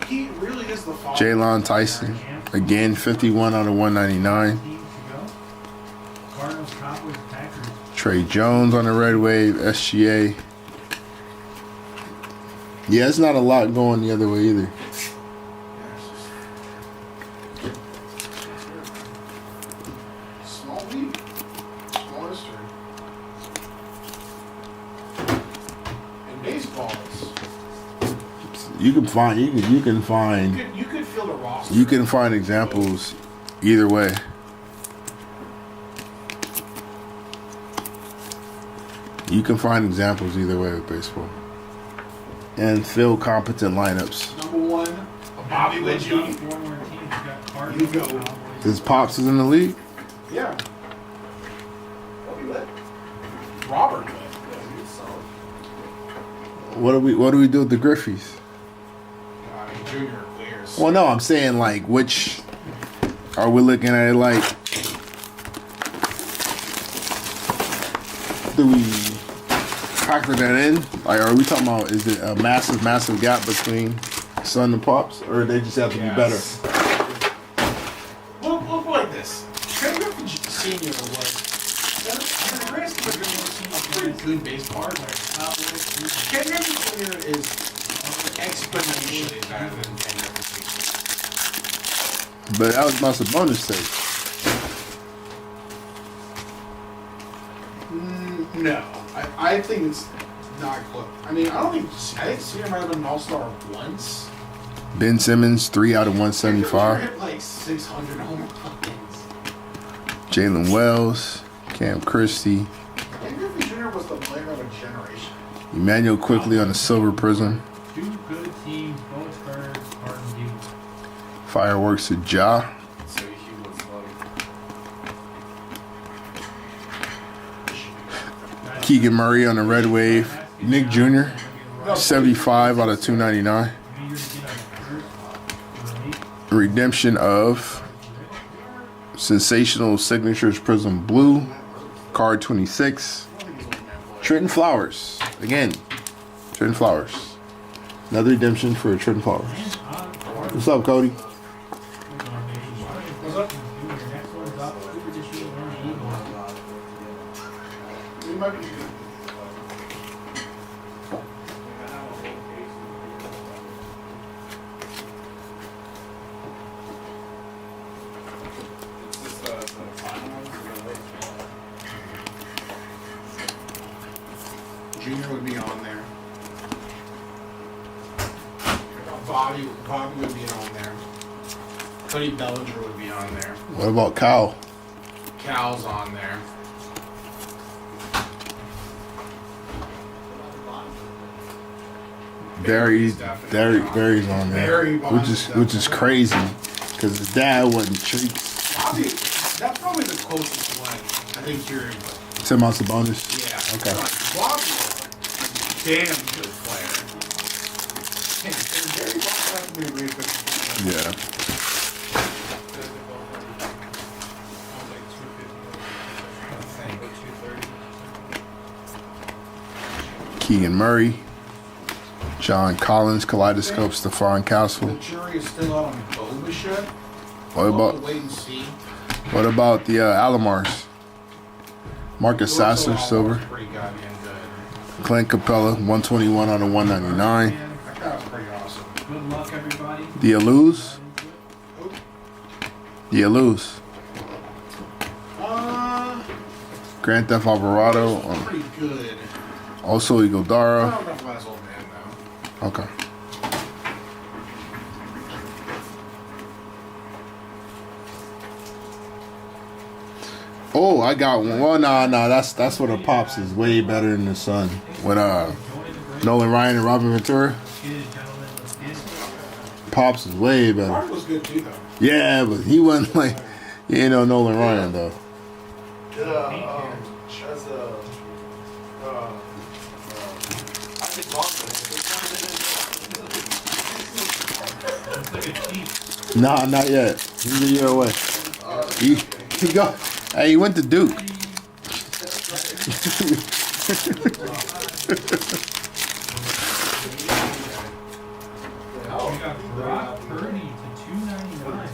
He really is the father. Jalen Tyson. Again, 51 out of 199. Trey Jones on the red wave, SGA. Yeah, it's not a lot going the other way either. Small league. Small history. And baseballs. You can find You could fill the roster. you can find examples either way. You can find examples either way with baseball. And fill competent lineups. Number one, Bobby Widgie. Four more teams. You got Cardinals, You go. Cowboys. His pops is in the league. Yeah. Bobby Witt? Robert. Yeah, he's solid. What do we do with the Griffies? Junior clears. Well, no, I'm saying like which are we looking at it like? Do we factor that in? Like, are we talking about is it a massive gap between Son and Pops, or they just have to be better? Look like this. Ken Griffin Sr. was, in the grand scheme of things, a pretty good baseball player. Ken Griffin Jr. is exponentially better than Ken Griffin Sr. But that was my bonus sake. No, I think it's not close. I mean, I think Senior might have been an all-star once. Ben Simmons, 3 out of Ken 175. hit like 600 home runs. Jalen Wells, Cam Christie, Ken Griffin Jr. was the player of a generation. Emmanuel Quickly on the Silver Prism. Two good teams, both Spurs, Spartans, Eagles. Fireworks to Ja. So he was like, Keegan Murray on the Red Wave. Nick Jr., 75 out of 299. Redemption of Sensational Signatures Prism Blue. Card 26. Trenton Flowers. Again, Trenton Flowers. Another redemption for Trenton Flowers. What's up, Cody? what's up? He might be good. Junior would be on there. Bobby would be on there. Cody Bellinger would be on there. What about Kyle? Cal's on there. Barry's on there, Barry which is crazy because his dad wasn't treat. Bobby, that's probably the closest one. I think you're. Tim out the bonus. Yeah. Okay. Like, Bobby was a damn good player. And Barry Bonds has to be a really good player. Yeah. Keegan Murray, John Collins, Kaleidoscope, Stephon Castle. The jury is still out on Boba shit. What We'll about wait and see. what about the Alomars? Marcus Sasser, silver. Pretty goddamn good. Clint Capella, 121 out of 199. That guy was pretty awesome. Good luck, everybody. The Alus. The Alus. Grand Theft Alvarado. Pretty good. Also I Iguodara. don't know about his old man though. Okay. Oh, I got one. Well, nah. That's what a Pops is way better than the Sun. With Nolan Ryan and Robin Ventura. Pops is way better. Mark was good too though. Yeah, but he wasn't like you ain't no Nolan Ryan though. Did as I think Nah, not yet. He's a year away. He go. Hey, he went to Duke. We got Brock Purdy to 299.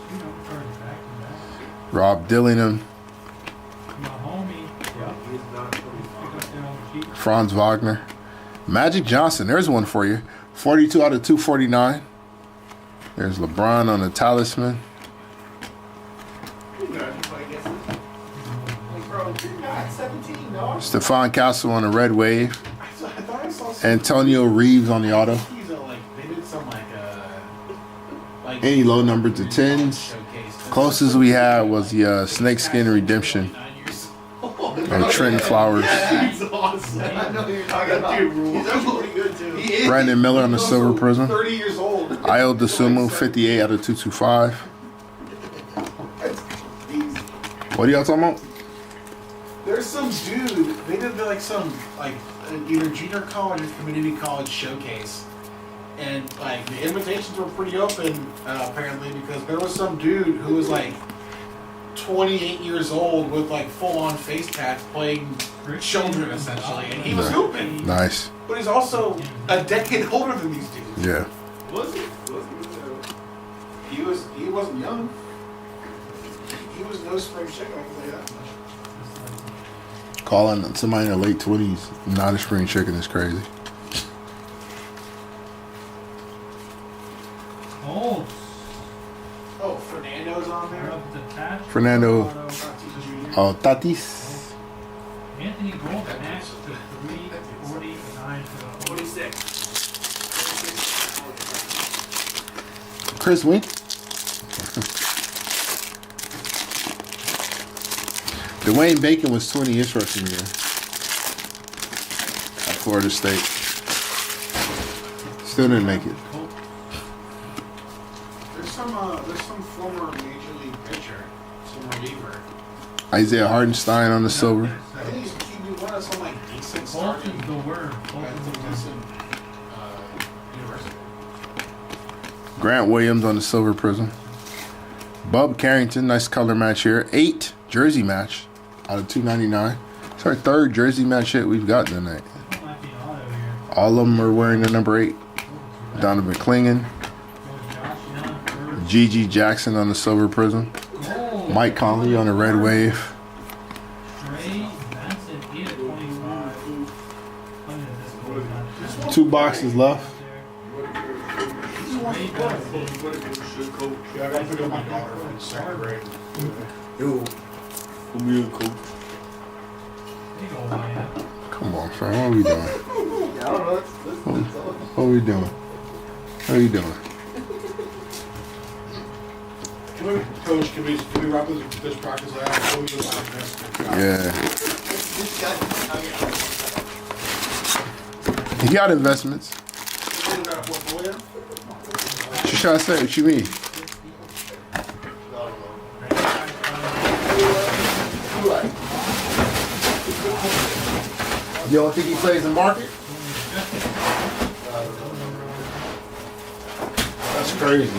Two number cards back to back. Rob Dillingham, My homie. Yep. Pick up there on the cheap. Franz Wagner, Magic Johnson, there's one for you. 42 out of 249. There's LeBron on the talisman. Stephon Castle on the red wave. Antonio Reeves on the auto. Any low number to 10s. Closest we had was the Snakeskin Redemption of Trent Flowers. He's awesome. I know who you're talking about. He's actually pretty good too. Brandon Miller on the silver prism. 30 years old. Io DeSumo, 58 out of 225. What are y'all talking about? There's some dude, they did like some, like, either junior college or community college showcase. And, like, the invitations were pretty open, apparently, because there was some dude who was, like, 28 years old with, like, full-on face tats playing children, essentially. And he was hooping. Nice. But he's also a decade older than these dudes. Yeah. Was he? He wasn't young. He was no spring chicken, I can tell you that much. Calling somebody in their late 20s not a spring chicken is crazy. Oh, Fernando's on there? Fernando. Tatis Oh, Tatis. Anthony Gold matched to 349 to 46. Chris Wink. Dwayne Bacon was 20 his freshman year at Florida State. Still didn't make it. There's some former major league pitcher, some reliever. Isaiah Hardenstein on the silver. I think he's QB1 of some like decent Bolt starting. is the word. Bolt At is the the word. decent university. Grant Williams on the silver prism. Bub Carrington, nice color match here. 8 jersey match out of 299. It's our 3rd jersey match hit we've got tonight. Might be auto here. All of them are wearing the number 8. Donovan Clingan. Gigi Jackson on the silver prism. Mike Conley on the red wave. Trey Benson, 8 of 25. 2 boxes left. Trey Benson. Yeah, I gotta pick up my daughter from 2nd grade. Yo, I'm your coach. Big old man. Come on, fam. What are we doing? yeah, I don't know. What are we doing? What are you doing? Coach, can we wrap this practice out before we go back to this? Yeah. You got investments. You got a portfolio? What you trying to say? What you mean? You don't think he plays the market? That's crazy.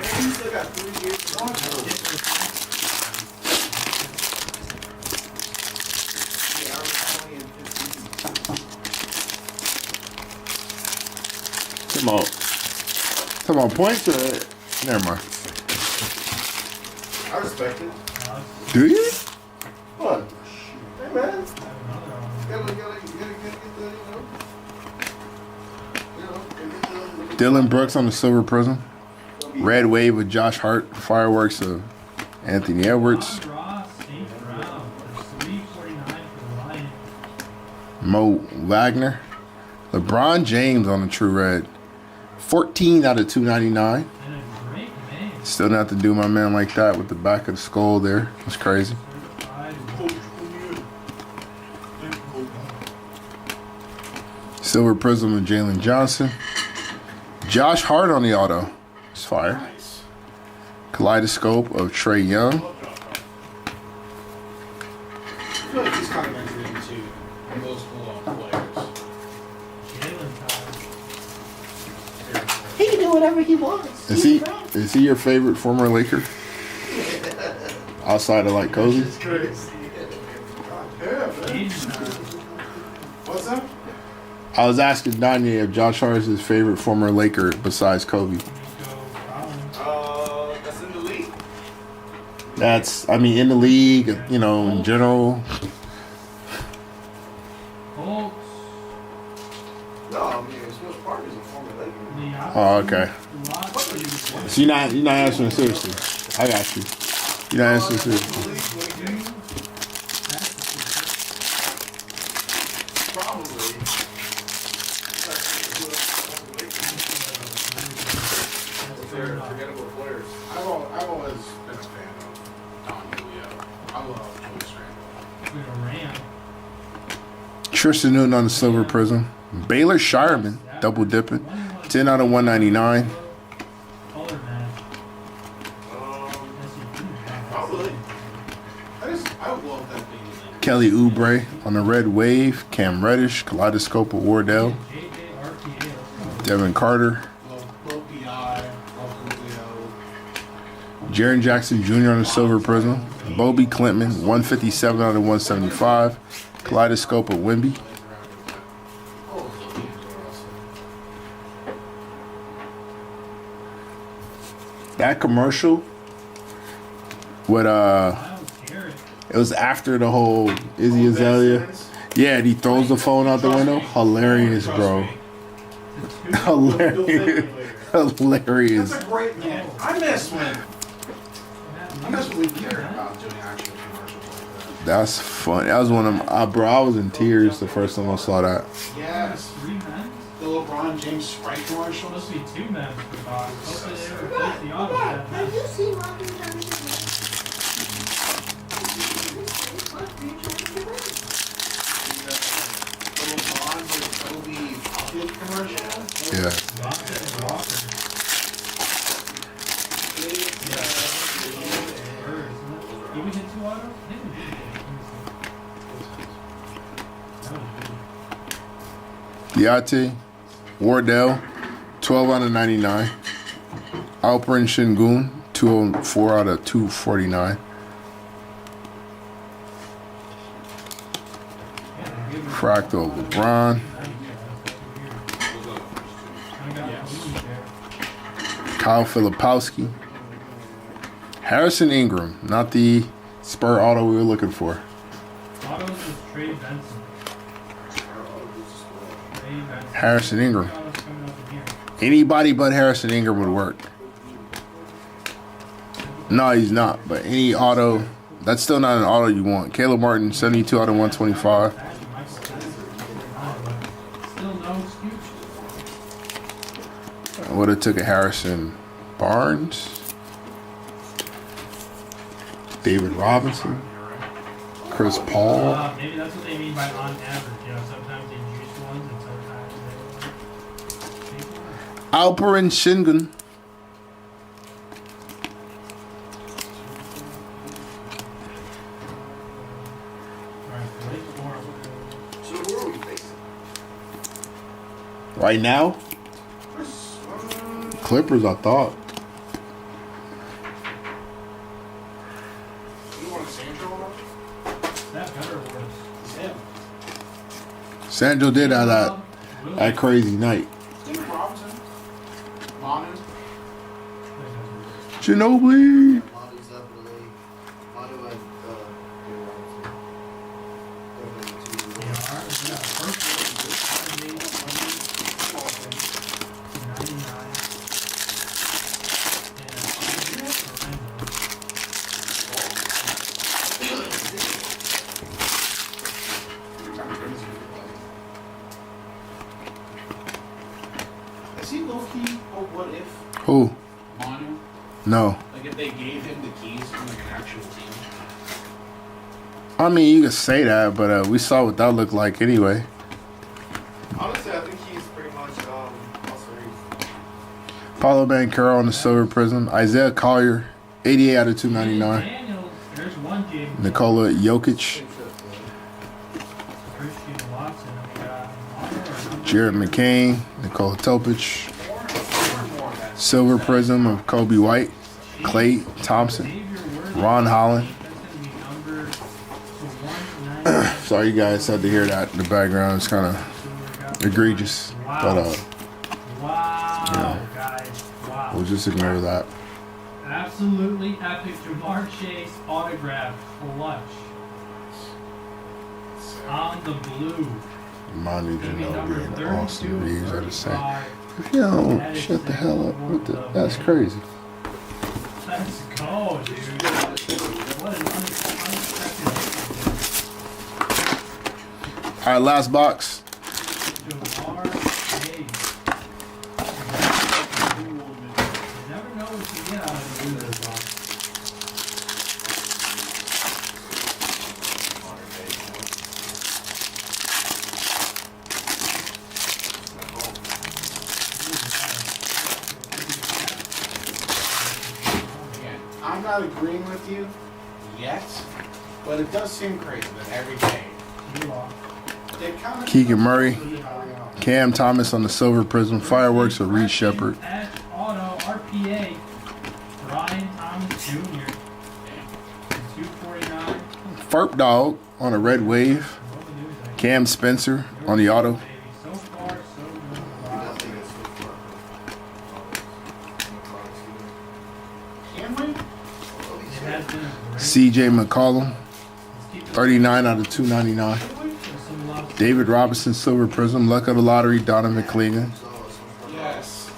He still got 3 years to go. Yeah, I was 20 and 15. Come on, points or never mind. I respect it. Do you? What? Hey, man. You gotta get the, get the Dylan Brooks on the silver prism. Red wave with Josh Hart. Fireworks of Anthony Edwards. Ross, 8th round. For 349 for the Lions. Mo Wagner. LeBron James on the true red. 14 out of 299. And a great man. Still not to do my man like that with the back of the skull there. That's crazy. Certified. Silver prism of Jalen Johnson. Josh Hart on the auto. It's fire. Nice. Kaleidoscope of Trey Young. I feel like he's kind of entered into most full-on players. Jalen Todd. He can do whatever he wants. Is he your favorite former Laker? Outside of like Kobe? It's crazy. God damn, man. What's that? I was asking Danye if Josh Hart is his favorite former Laker besides Kobe. That's in the league. That's, I mean, in the league, you know, in general. Colts. No, I mean, Swiss Park is a former Laker. Oh, okay. So you're not answering seriously. I got you. You're not answering seriously. Probably. They're forgettable players. I've always been a fan of Don Julio. I love Julius Randle. Tristan Newton on the silver prism. Baylor Shireman, double dipping. 10 out of 199. Probably. I would love that being Kelly Oubre on the red wave. Cam Reddish, Kaleidoscope of Wardell. Devin Carter. Low PI, love Julio. Jaren Jackson Jr. on the silver prism. Bobby Clintman, 157 out of 175. Kaleidoscope of Wimby. That commercial with it was after the whole Izzy Azalea. Yeah, and he throws the phone out the window. Hilarious, bro. Hilarious. Hilarious. That's a great man. I miss when we cared about doing actual commercials like that. That's funny. That was one of them. Bro, I was in tears the first time I saw that. Yes. The LeBron James Sprite commercial. Supposed to be 2 men for the box. Hopefully they replace the auto Have set. you seen Walking Down the The LeBron versus Kobe Pocket commercial. Yeah. Did we hit 2 auto? Diate, Wardell, 12 out of 99. Alperin Şengün, 204 out of 249. Fractal LeBron. Kyle Filipowski. Harrison Ingram, not the Spur auto we were looking for. Autos is Trey Benson. Harrison Ingram. Autos coming up in here. Anybody but Harrison Ingram would work. No, he's not. But any auto, that's still not an auto you want. Caleb Martin, 72 out of 125. Still no excuse. I would have took a Harrison Barnes. David Robinson. Chris Paul. Maybe that's what they mean by on average. You know, sometimes they juice ones and sometimes they Alperin Şengün. So who are we facing? Right now, Clippers, I thought. You want a Sandro on? that better or worse? Sam. Sandro did have that crazy night. David Robinson. Manu. Ginobili. Manu's definitely. Manu and Is he low-key a what if? Who? Manu? No. Like if they gave him the keys to like an actual team? I mean, you could say that, but we saw what that looked like anyway. honestly, I think he's pretty much also Paulo Banchero on the silver prism. Isaiah Collier, 88 out of 299. Daniels, there's one James. Nikola Jokic. Christian Watson. We got Jared McCain. Nikola Topic. Silver prism of Kobe White. Klay Thompson. Ron Holland. Sorry you guys had to hear that in the background. It's kind of egregious. But Wow, yeah. guys. Wow. we'll just ignore that. Absolutely epic Jamar Chase autograph clutch. On the blue. Manu Gonna be number Ginobili and Austin 32, Reeves are the same. 35. If you don't shut the hell up, what the, that's crazy. Let's go, dude. What an unexpected. All right, last box. Jamar Chase. You never know what you get out of the loser box. Again, I'm not agreeing with you yet, but it does seem crazy that every day You are. they kind of Keegan Murray, Cam Thomas on the silver prism, fireworks of Reed Shepard. Patch auto RPA. Brian Thomas Jr. 249. Ferp Dog on a red wave. What the news I Cam Spencer on the auto. baby. So far, so good. Wow. can we? It has been a great CJ McCollum, let's keep it 39 out of 299. some love. David Robinson, silver prism. Luck of the lottery, Donovan McClegan. Yes.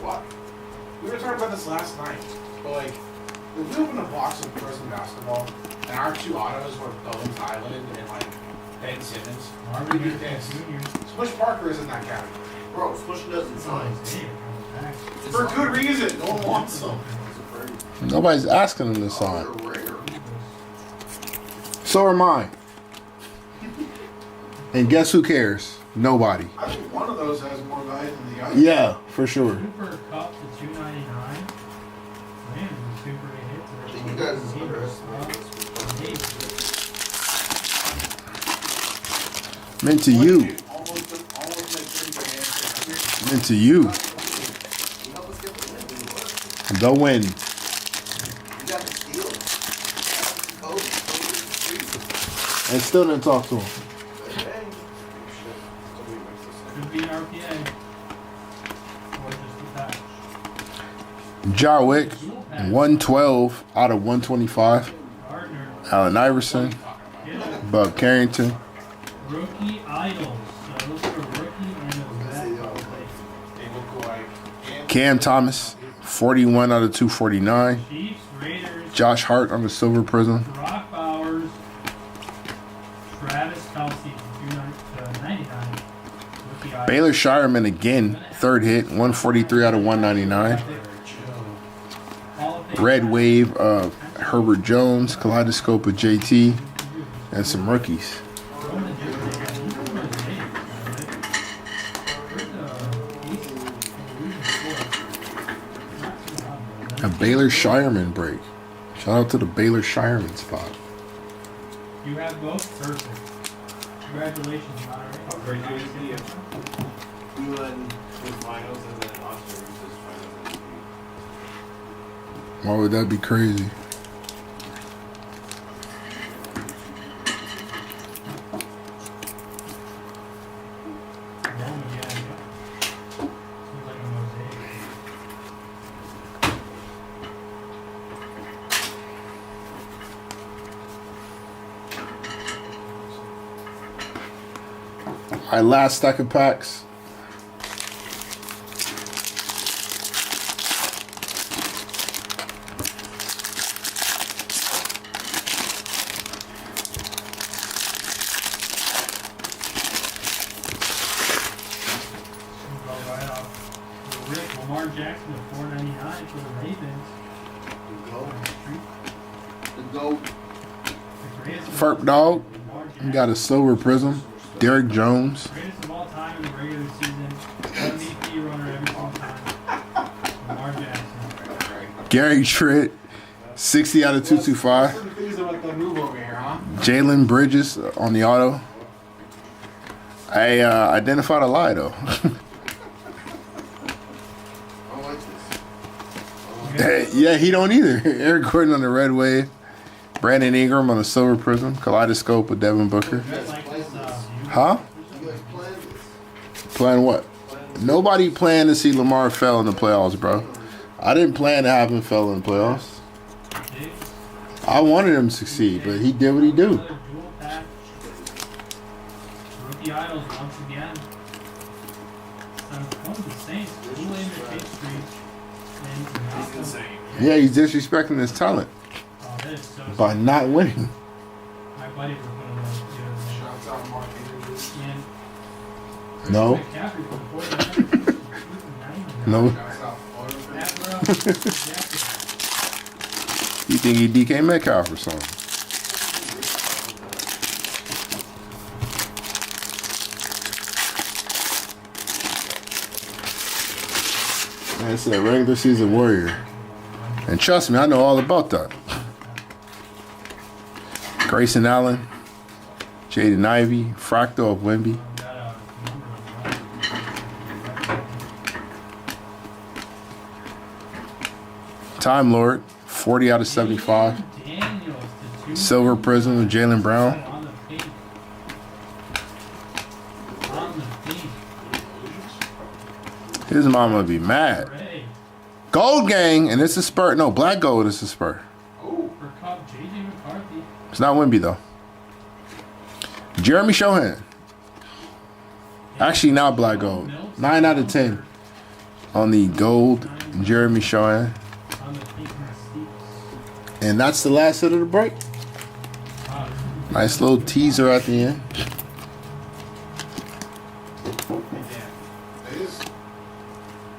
What? We were talking about this last night, but like, if we open a box of Prizm basketball and our two autos were Bones Island and like Ben Simmons, Marvin we do Harrison this. Jr. Smush Parker is in that category. Bro, Smush doesn't sign. For good reason. No one wants them. Nobody's asking him to sign. They're rare. So are mine. And guess who cares? Nobody. I think one of those has more value than the other. Yeah, for sure. Super Cup to 299. Man, super hits. I think you guys underestimated this. Meant to you. Almost makes anybody answer. Meant to you. You help us get the win. What? The win. You got the steal. Kobe. And still didn't talk to him. Could be an RPA. Or just a patch. Jarwick, 112 out of 125. Gardner. Allen Iverson, Kittle. Bub Carrington, Rookie Idols. So look for rookie and a vet. They look like Cam Thomas, 41 out of 249. Chiefs, Raiders. Josh Hart on the silver prism. Brock Bowers. Travis Kelce to 99. Rookie Idols. Baylor Shireman again, third hit, 143 out of 199. Hall of Fame. Red wave of Herbert Jones, kaleidoscope of JT, and some rookies. A Baylor Shireman break. Shout out to the Baylor Shireman spot. You have both? Perfect. Congratulations, Monterey. You and with finals and then Austin Reeves' finals. Why would that be crazy? Rome again. Seems like a mosaic. All right, last stack of packs. Go right off. Rick Lamar Jackson at $4.99 for the Ravens. The GOAT. The greatest of Ferp Dog, Lamar we Jackson. got a silver prism. Derek Jones, Greatest of all time in the regular season. MVP runner every single time. Lamar Jackson. Gary Tritt, 60 out of 225. Some things about the move over here, huh? Jalen Bridges on the auto. I identified a lie though. I don't like this. Yeah, he don't either. Eric Gordon on the red wave. Brandon Ingram on the silver prism. Kaleidoscope with Devin Booker. Just like this, Huh? You guys planned this. Playing what? Nobody planned to see Lamar fail in the playoffs, bro. I didn't plan to have him fail in the playoffs. Big. I wanted him to succeed, but he did what he do. Another dual pack. Rookie idols once again. One of the Saints. Kool-Aid McKinstry. He's insane. Yeah, he's disrespecting his talent Oh, that is so by not winning. My buddy was one of those the other day. Shouts out Mark Andrews. And No. McCaffrey for the 49ers. No. Shouts out Florida. Matt Burrow, Jackson. You think he DK Metcalf or something? Man, it's a regular season warrior. And trust me, I know all about that. Grayson Allen, Jaden Ivey, Fractal of Wemby. Time Lord, 40 out of 75. Daniels, the Silver Prism of Jaylen Brown. On the pink. On the pink. His mama would be mad. Ray. Gold gang, and it's a spur. No, black gold is a spur. Oh, For Cup, J.J. McCarthy. It's not Wemby though. Jeremy Shohan. Actually, not black gold. 9 out of 10 on the gold Jeremy Shohan. On the pink Mystique. And that's the last hit of the break. Wow. Nice little teaser at the end. it is.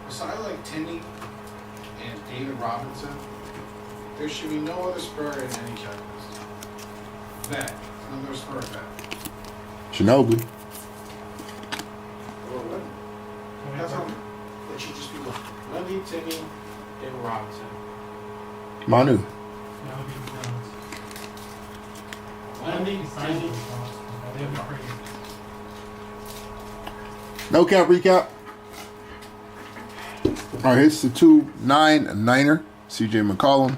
Besides like Tinney and David Robinson, there should be no other Spur in any checklist. That. Another Spur bet. Ginobili. Or what? That's how it should just be one. Lundy, Tinney, David Robinson. Manu. That would be Jones. Lundy, Besides Tinney. those, they would be crazy. No cap recap. All right, here's the 2-9-9er. CJ McCollum,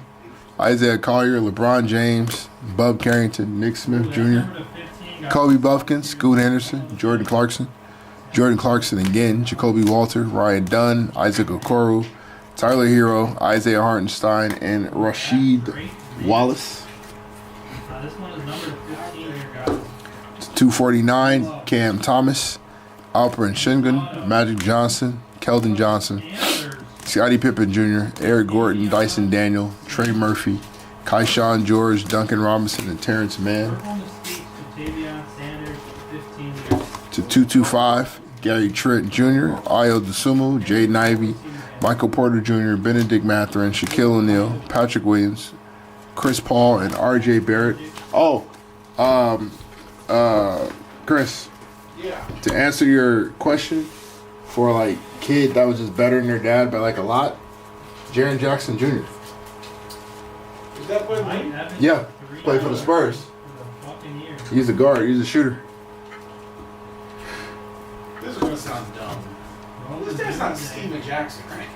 Isaiah Collier, LeBron James, Bub Carrington, Nick Smith Jr., Kobe Buffkin, Scoot Henderson, Jordan Clarkson again, Jacoby Walter, Ryan Dunn, Isaac Okoro, Tyler Hero, Isaiah Hartenstein, and Rasheed Wallace. This one is number 15 here, guys. 249, Cam Thomas, Alperen Sengun, Magic Johnson, Keldon Johnson, Panthers. Scottie Pippen Jr., Eric Gordon, Dyson Daniel, Trey Murphy, Keyshawn George, Duncan Robinson, and Terrence Mann. Purple Mystique, Jatavion Sanders, 15 years. To 225, Gary Trent Jr., Ayo Dosunmu, Jaden Ivey, Michael Porter Jr., Benedict Mathurin, Shaquille O'Neal, Patrick Williams, Chris Paul, and R.J. Barrett. Oh, Chris, Yeah. to answer your question for like kid that was just better than their dad by like a lot, Jaren Jackson Jr. Is that what Mike Mike? Evans, Yeah, 3 played for the Spurs. for the fucking year. He's a guard. He's a shooter. This is gonna sound dumb. This guy's not Steven Jackson, right?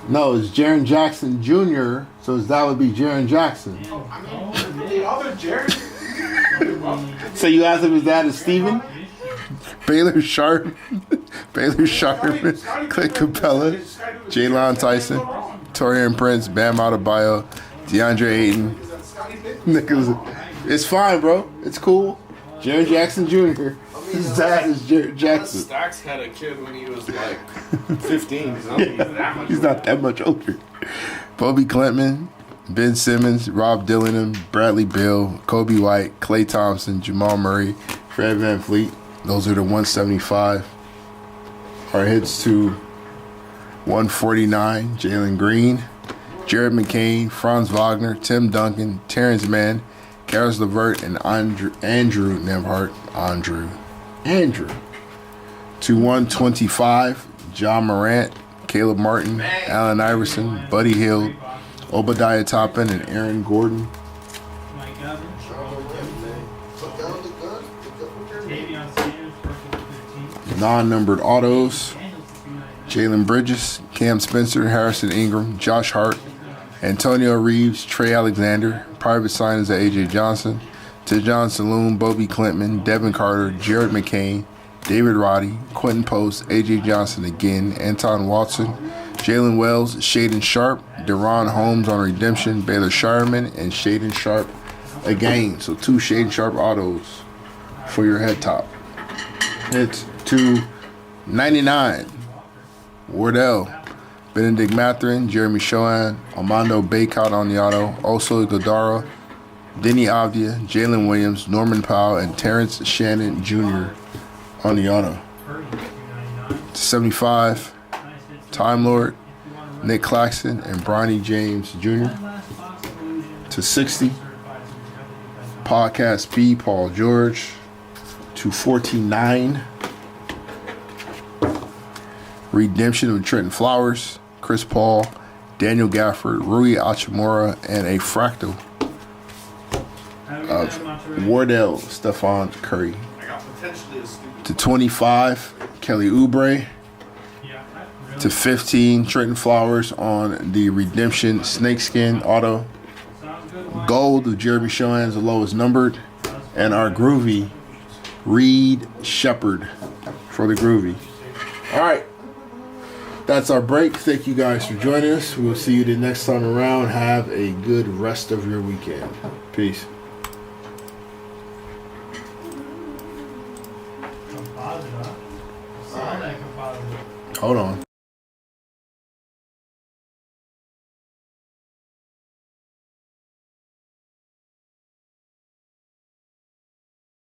No, it's Jaren Jackson Jr., so his dad would be Jaren Jackson. Oh, I mean, the other Jared. So you asked if his dad is Steven? Baylor Sharp, Baylor Sharpman, Clint Capella, Jalen Tyson, Torian Prince, Bam Adebayo, DeAndre Ayton. Niggas, it's fine, bro. It's cool. Jaren Jackson Jr. His dad is Jaren Jackson. Stacks had a kid when he was like 15. So He's not that much older. Bobby Clinton, Ben Simmons, Rob Dillingham, Bradley Beal, Kobe White, Klay Thompson, Jamal Murray, Fred VanVleet. Those are the 175. Our hits to 149, Jalen Green, Jared McCain, Franz Wagner, Tim Duncan, Terrence Mann, Karis LeVert, and Andrew Nemhart. Andrew. To 125, John Morant, Caleb Martin, Allen Iverson, Buddy Hield, Obadiah Toppin, and Aaron Gordon. Mike Evans, Jatavion Sanders, purple 15. Non-numbered autos, Daniels, 299. Jalen Bridges, Cam Spencer, Harrison Ingram, Josh Hart, Antonio Reeves, Trey Alexander, private signings of A.J. Johnson, Tejon Saloon, Bobby Clinton, Devin Carter, Jared McCain, David Roddy, Quentin Post, A.J. Johnson again, Anton Watson, Jalen Wells, Shaden Sharp, Durant Holmes on redemption, Baylor Shireman, and Shaden Sharp again. So 2 Shaden Sharp autos for your head top. It's $2.99. Wardell, Benedict Mathurin, Jeremy Shohan, Armando Baycott on the auto, Oso Godara, Denny Avdia, Jalen Williams, Norman Powell, and Terrence Shannon Jr. on the auto. 75, Time Lord, Nick Claxton, and Bronny James Jr. to 60, Podcast B, Paul George to 49. Redemption of Trenton Flowers, Chris Paul, Daniel Gafford, Rui Hachimura, and a fractal of Wardell Stephon Curry. I got potentially a stupid. To 25, Kelly Oubre. To 15, Trenton Flowers on the Redemption Snakeskin auto. Gold of Jeremy Shohan is the lowest numbered. And our Groovy, Reed Shepard for the Groovy. All right. That's our break. Thank you guys for joining us. We will see you the next time around. Have a good rest of your weekend. Peace. Hold on.